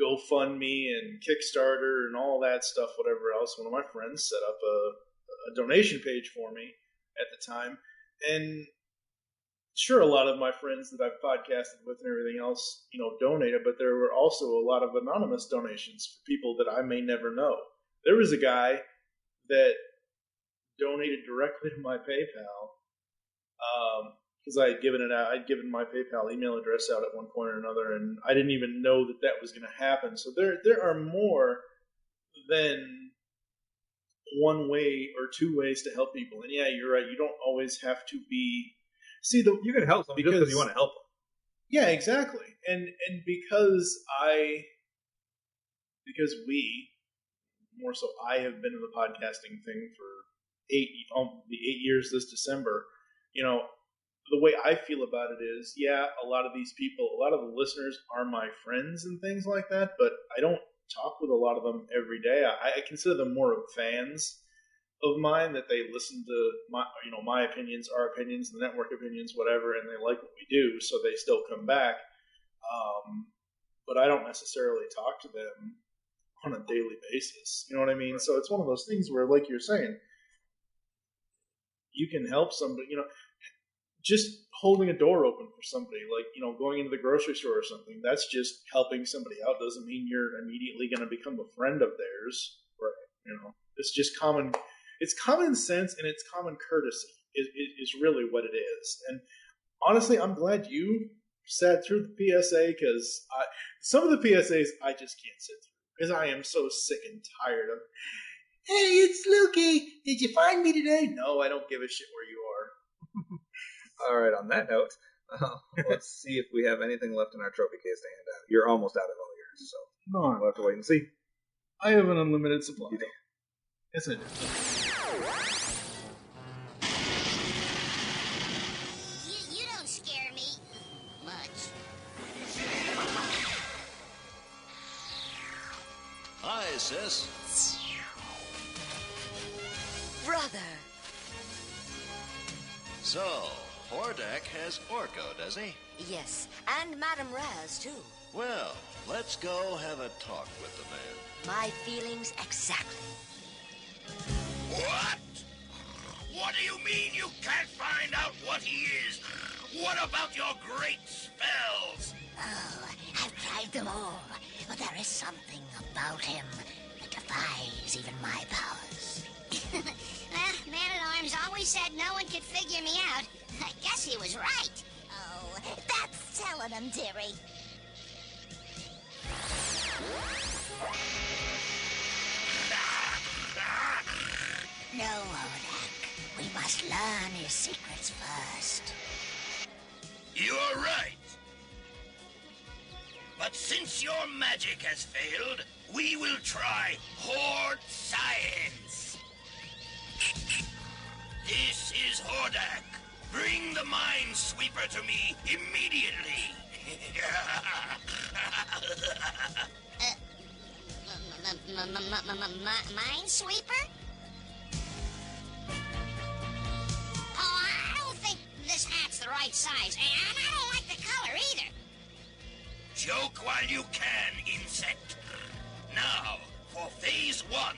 GoFundMe and Kickstarter and all that stuff, whatever else, one of my friends set up a donation page for me at the time, and sure, a lot of my friends that I've podcasted with and everything else, donated, but there were also a lot of anonymous donations for people that I may never know. There was a guy that donated directly to my PayPal because I had given it out. I'd given my PayPal email address out at one point or another, and I didn't even know that was going to happen. So there are more than one way or two ways to help people. And yeah, you're right. You don't always have to be. You can help them because you want to help them. Yeah, exactly. And because we, more so I have been in the podcasting thing for 8 years this December, the way I feel about it is, yeah, a lot of these people, a lot of the listeners are my friends and things like that, but I don't talk with a lot of them every day. I consider them more of fans of mine, that they listen to my opinions, our opinions, the network opinions, whatever, and they like what we do, so they still come back. But I don't necessarily talk to them on a daily basis. You know what I mean? Right. So it's one of those things where, like you're saying, you can help somebody. Just holding a door open for somebody, like going into the grocery store or something. That's just helping somebody out. Doesn't mean you're immediately going to become a friend of theirs. Right? It's just common. It's common sense and it's common courtesy is really what it is. And honestly, I'm glad you sat through the PSA, because some of the PSAs I just can't sit through because I am so sick and tired of. Hey, it's Lukey. Did you find me today? No, I don't give a shit where you are. All right. On that note, let's see if we have anything left in our trophy case to hand out. You're almost out of all yours, so No, we'll have to wait and see. I have an unlimited supply. You don't. Yes, I do. You don't scare me much. Hi, sis. Brother. So, Hordak has Orko, does he? Yes, and Madame Raz, too. Well, let's go have a talk with the man. My feelings exactly. What? What do you mean you can't find out what he is? What about your great spells? Oh, I've tried them all, but there is something about him that defies even my powers. Man-at-Arms always said no one could figure me out. I guess he was right. Oh, that's telling him, dearie. No, Hordak. We must learn his secrets first. You're right. But since your magic has failed, we will try Horde Science. This is Hordak. Bring the Minesweeper to me immediately. Minesweeper? Oh, I don't think this hat's the right size, and I don't like the color either. Joke while you can, insect. Now, for Phase 1.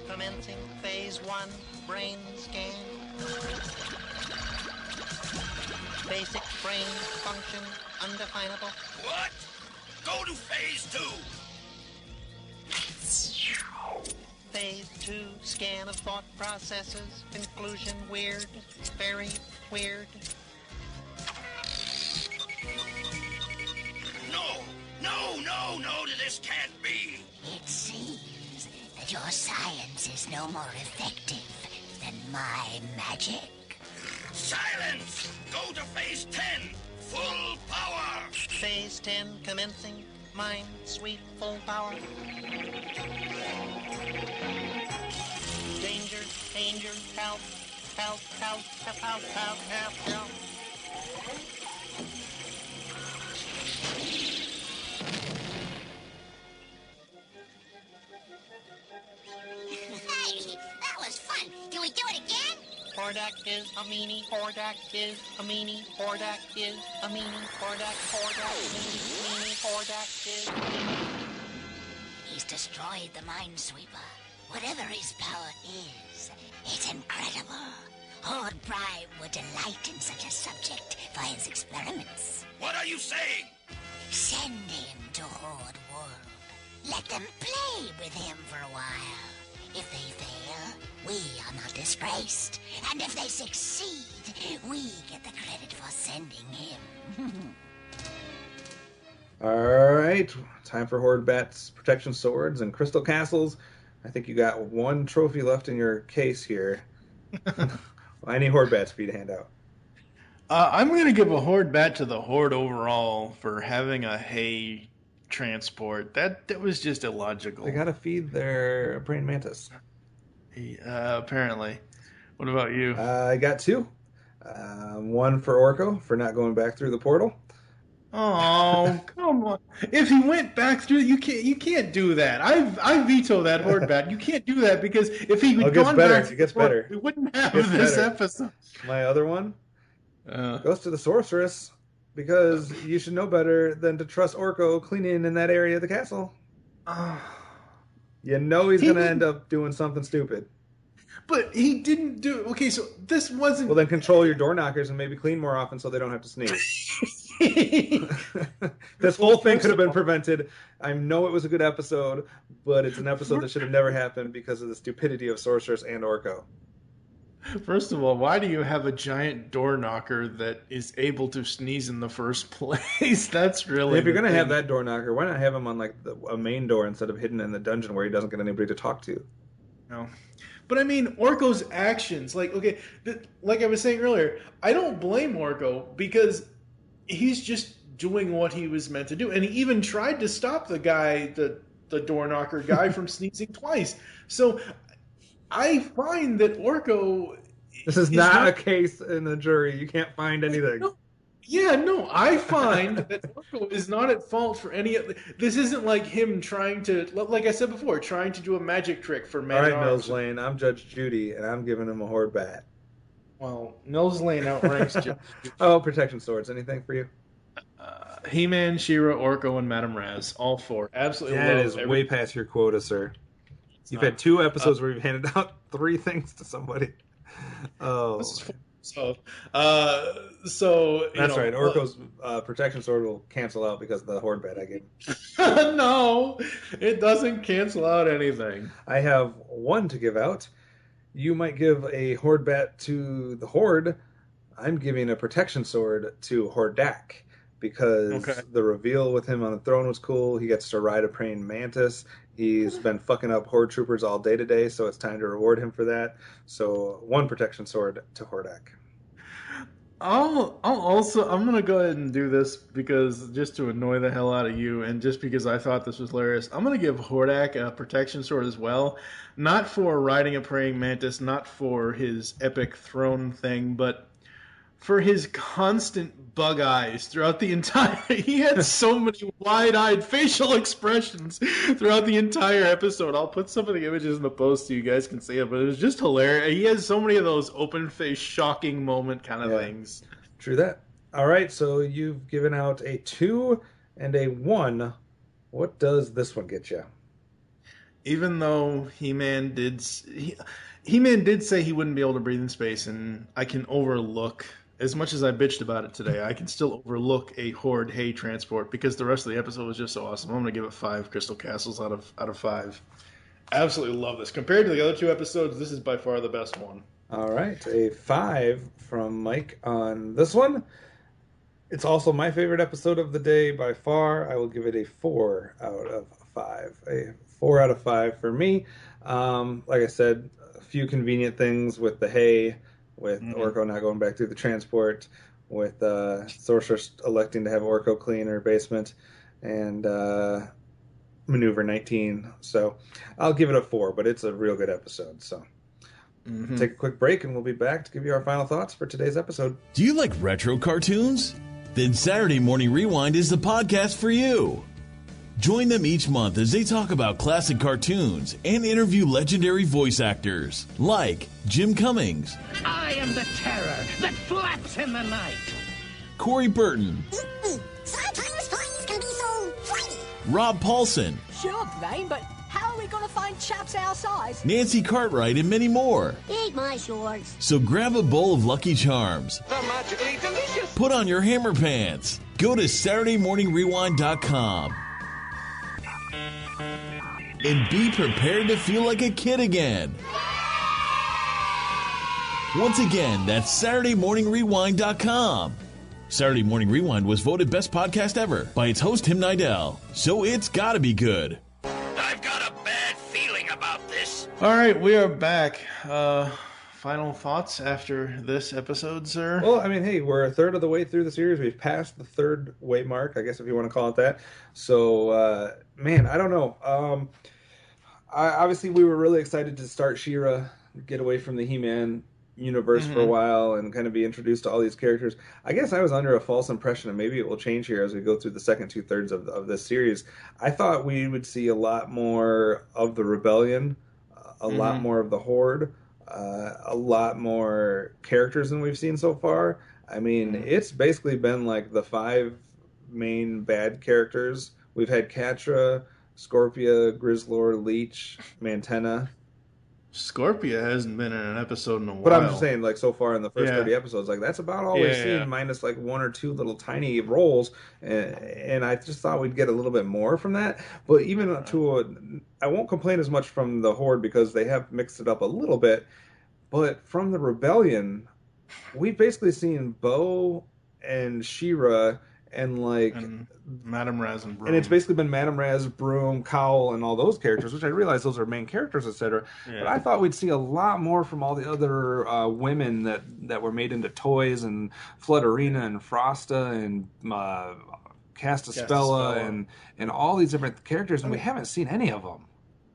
Commencing Phase 1 brain scan. Basic brain function undefinable. What? Go to Phase 2. Phase 2 scan of thought processes. Conclusion weird. Very weird. No, this can't be. It seems that your science is no more effective than my magic. Silence! Go to phase 10. Full power. Phase 10 commencing. Mind sweep full power. Danger, danger, help, help, help, help, help, help, help, help. Hey, that was fun. Can we do it again? Hordak is a meanie, Hordak is a meanie, Hordak is a meanie, Hordak, meanie, Hordak is a meanie. He's destroyed the Minesweeper. Whatever his power is, it's incredible. Horde Prime would delight in such a subject for his experiments. What are you saying? Send him to Horde World. Let them play with him for a while. If they fail, we are not disgraced. And if they succeed, we get the credit for sending him. All right, time for Horde Bats, Protection Swords, and Crystal Castles. I think you got one trophy left in your case here. I need Horde Bats for you to hand out. I'm going to give a Horde Bat to the Horde overall for having a hay transport. That was just illogical. They got to feed their praying mantis. Apparently. What about you? I got two. One for Orko for not going back through the portal. Oh, come on! If he went back through, you can't do that. I veto that Horde Bat. You can't do that because if he had gone back, it gets better. We wouldn't have this episode. My other one goes to the sorceress because you should know better than to trust Orko cleaning in that area of the castle. You know he's going to end up doing something stupid. But he didn't do... Okay, so this wasn't... Well, then control your door knockers and maybe clean more often so they don't have to sneeze. This whole thing could have been prevented. I know it was a good episode, but it's an episode that should have never happened because of the stupidity of Sorceress and Orko. First of all, why do you have a giant door knocker that is able to sneeze in the first place? That's really... If you're going to have that door knocker, why not have him on like a main door instead of hidden in the dungeon where he doesn't get anybody to talk to? No. But I mean, Orko's actions, like I was saying earlier, I don't blame Orko because he's just doing what he was meant to do. And he even tried to stop the guy, the door knocker guy, from sneezing twice. So I find that Orko... This is not a case in the jury. You can't find anything. I find that Orko is not at fault for any of... This isn't like him trying to, like I said before, trying to do a magic trick for man. All right, Mills Lane, I'm Judge Judy, and I'm giving him a Horde Bat. Well, Mills Lane outranks Judge Judy. Oh, Protection Swords. Anything for you? He-Man, She-Ra, Orko, and Madame Raz. All four. Absolutely That is way past your quota, sir. You've had 2 episodes where you've handed out 3 things to somebody. Oh. So that's right. Orko's Protection Sword will cancel out because of the Horde Bat I gave. No, it doesn't cancel out anything. I have 1 to give out. You might give a Horde Bat to the Horde. I'm giving a Protection Sword to Hordak because the reveal with him on the throne was cool. He gets to ride a praying mantis. He's been fucking up Horde troopers all day today, so it's time to reward him for that. So 1 Protection Sword to Hordak. I'm gonna go ahead and do this because just to annoy the hell out of you, and just because I thought this was hilarious, I'm gonna give Hordak a Protection Sword as well. Not for riding a praying mantis, not for his epic throne thing, but for his constant bug eyes throughout the entire... He had so many wide-eyed facial expressions throughout the entire episode. I'll put some of the images in the post so you guys can see it, but it was just hilarious. He has so many of those open-faced, shocking moment kind of things. True that. All right, so you've given out a 2 and a 1. What does this one get you? Even though He-Man did say he wouldn't be able to breathe in space, and I can overlook... As much as I bitched about it today, I can still overlook a Horde hay transport because the rest of the episode was just so awesome. I'm going to give it 5 Crystal Castles out of 5. Absolutely love this. Compared to the other 2 episodes, this is by far the best one. All right, a 5 from Mike on this one. It's also my favorite episode of the day by far. I will give it a 4 out of 5. A 4 out of 5 for me. Like I said, few convenient things with the hay, with Orko not going back through the transport, with Sorceress electing to have Orko clean her basement, and Maneuver 19. So I'll give it a 4, but it's a real good episode. So take a quick break, and we'll be back to give you our final thoughts for today's episode. Do you like retro cartoons? Then Saturday Morning Rewind is the podcast for you. Join them each month as they talk about classic cartoons and interview legendary voice actors like Jim Cummings, I am the terror that flaps in the night. Corey Burton, Sometimes toys can be so flighty. Rob Paulson, Sure, Brain, but how are we going to find chaps our size? Nancy Cartwright, and many more. Eat my shorts. So grab a bowl of Lucky Charms. They're magically delicious. Put on your hammer pants. Go to SaturdayMorningRewind.com. And be prepared to feel like a kid again. Once again, that's SaturdayMorningRewind.com. Saturday Morning Rewind was voted Best Podcast Ever by its host, Tim Nidell. So it's gotta be good. I've got a bad feeling about this. All right, we are back. Final thoughts after this episode, sir? Well, I mean, hey, we're a third of the way through the series. We've passed the third way mark, I guess, if you want to call it that. So, man, I don't know. Obviously, we were really excited to start She-Ra, get away from the He-Man universe for a while, and kind of be introduced to all these characters. I guess I was under a false impression, and maybe it will change here as we go through the second 2/3 of this series. I thought we would see a lot more of the Rebellion, a lot more of the Horde, a lot more characters than we've seen so far. I mean, it's basically been like the 5 main bad characters. We've had Catra, Scorpia, Grizzlord, Leech, Mantenna. Scorpia hasn't been in an episode in a while. But I'm just saying, like, so far in the first 30 episodes, like, that's about all we've seen, minus, like, 1 or 2 little tiny roles. And I just thought we'd get a little bit more from that. But even I won't complain as much from the Horde because they have mixed it up a little bit. But from the Rebellion, we've basically seen Bo and She-Ra and Madame Raz and Broom. And it's basically been Madame Raz, Broom, Cowl, and all those characters, which I realize those are main characters, etc. But I thought we'd see a lot more from all the other women that were made into toys, and Flutterina and Frosta and Castaspella and all these different characters, and we haven't seen any of them.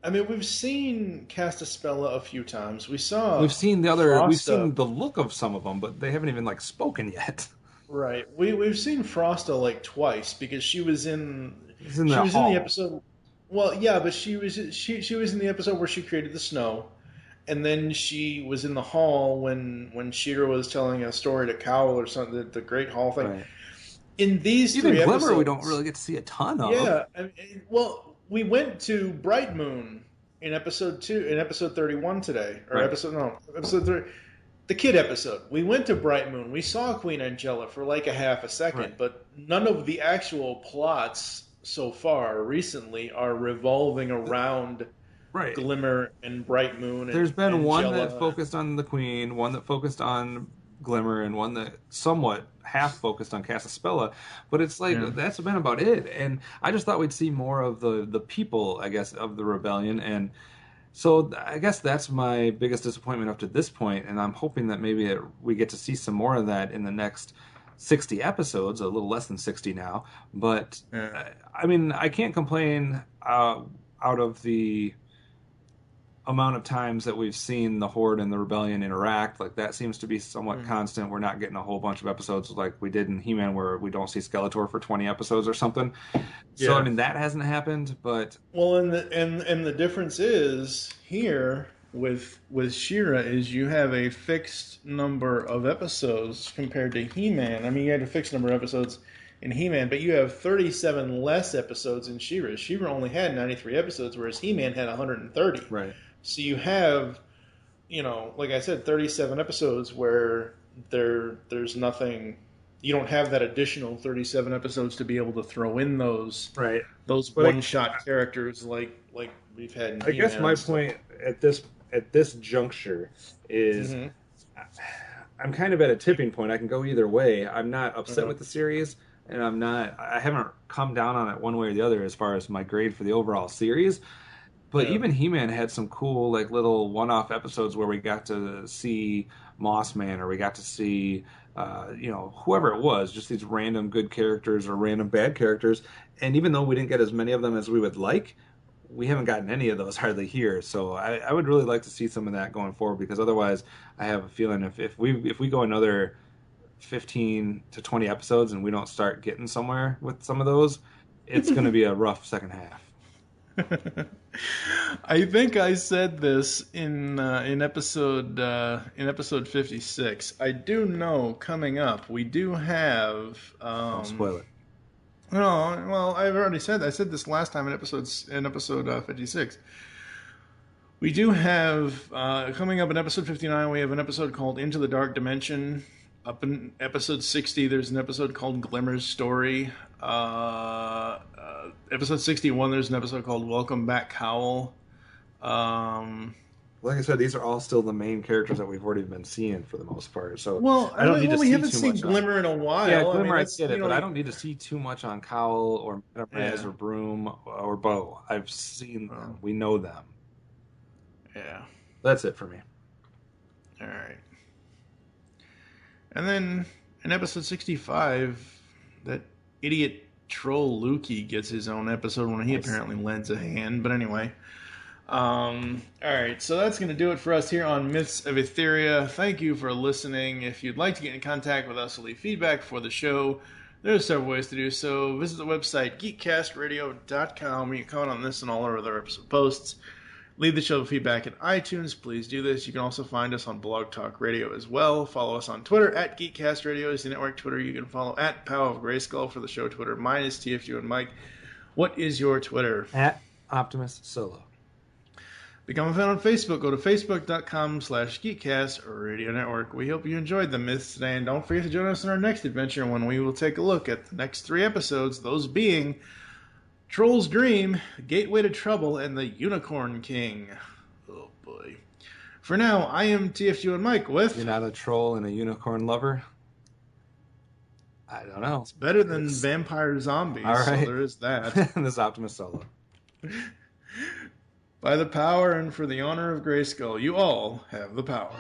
I mean, we've seen Castaspella a few times. We've seen the other. We've seen the look of some of them, but they haven't even spoken yet. Right. We've seen Frosta twice because she was in in the episode. Well, yeah, but she was in the episode where she created the snow, and then she was in the hall when She-Ra was telling a story to Cowl or something, the Great Hall thing. Right. In these even 3 Glimmer, episodes, we don't really get to see a ton of. Yeah. We went to Bright Moon in episode 31 today, or episode 3. The kid episode. We went to Bright Moon. We saw Queen Angela for a half a second, but none of the actual plots so far recently are revolving around Glimmer and Bright Moon. There's been Angela. One that focused on the Queen, one that focused on Glimmer, and one that somewhat half focused on Castaspella. But it's that's been about it. And I just thought we'd see more of the people, I guess, of the Rebellion. And so I guess that's my biggest disappointment up to this point, and I'm hoping that maybe we get to see some more of that in the next 60 episodes, a little less than 60 now. But, I mean, I can't complain out of the amount of times that we've seen the Horde and the Rebellion interact. That seems to be somewhat constant. We're not getting a whole bunch of episodes like we did in He-Man where we don't see Skeletor for 20 episodes or something. So, I mean, that hasn't happened, but... Well, and the difference is here with She-Ra is you have a fixed number of episodes compared to He-Man. I mean, you had a fixed number of episodes in He-Man, but you have 37 less episodes in She-Ra. She-Ra only had 93 episodes, whereas He-Man had 130. Right. So you have, like I said, 37 episodes where there's nothing. You don't have that additional 37 episodes to be able to throw in those one-shot characters like we've had in He-Man. I guess my point at this juncture is I'm kind of at a tipping point. I can go either way. I'm not upset with the series, and I haven't come down on it one way or the other as far as my grade for the overall series. But even He-Man had some cool, like, little one-off episodes where we got to see Moss Man, or we got to see, whoever it was, just these random good characters or random bad characters. And even though we didn't get as many of them as we would like, we haven't gotten any of those hardly here. So I would really like to see some of that going forward, because otherwise I have a feeling if we go another 15 to 20 episodes and we don't start getting somewhere with some of those, it's going to be a rough second half. I think I said this in episode 56. I do know coming up we do have. Don't spoil it. No, well, I've already said that. I said this last time in episode 56. We do have coming up in episode 59. We have an episode called Into the Dark Dimension. Up in episode 60, there's an episode called Glimmer's Story. Episode 61, there's an episode called Welcome Back, Cowl. Like I said, these are all still the main characters that we've already been seeing for the most part. So I don't need to see too much. We haven't seen Glimmer in a while. Yeah, Glimmer, I get it, but I don't need to see too much on Cowl or Madame Raz or Broom or Bo. I've seen them. We know them. Yeah. That's it for me. All right. And then in episode 65, that idiot troll Lukey gets his own episode when he apparently lends a hand. But anyway. All right, so that's going to do it for us here on Myths of Etheria. Thank you for listening. If you'd like to get in contact with us or leave feedback for the show, there's several ways to do so. Visit the website, geekcastradio.com. You can comment on this and all our other episode posts. Leave the show feedback in iTunes. Please do this. You can also find us on Blog Talk Radio as well. Follow us on Twitter at GeekCastRadio is the network Twitter. You can follow at Pow of GRAYSKULL for the show Twitter. Mine is TFG1Mike. What is your Twitter? At OptimusSolo. Become a fan on Facebook. Go to facebook.com/Geekcast Radio Network. We hope you enjoyed the myths today, and don't forget to join us in our next adventure when we will take a look at the next 3 episodes, those being Troll's Dream, Gateway to Trouble, and the Unicorn King. Oh boy. For now, I am TFG1Mike with... You're not a troll and a unicorn lover? I don't know. It's better than vampire zombies, all right. So there is that. This is OptimusSolo. By the power and for the honor of GRAYSKULL, you all have the power.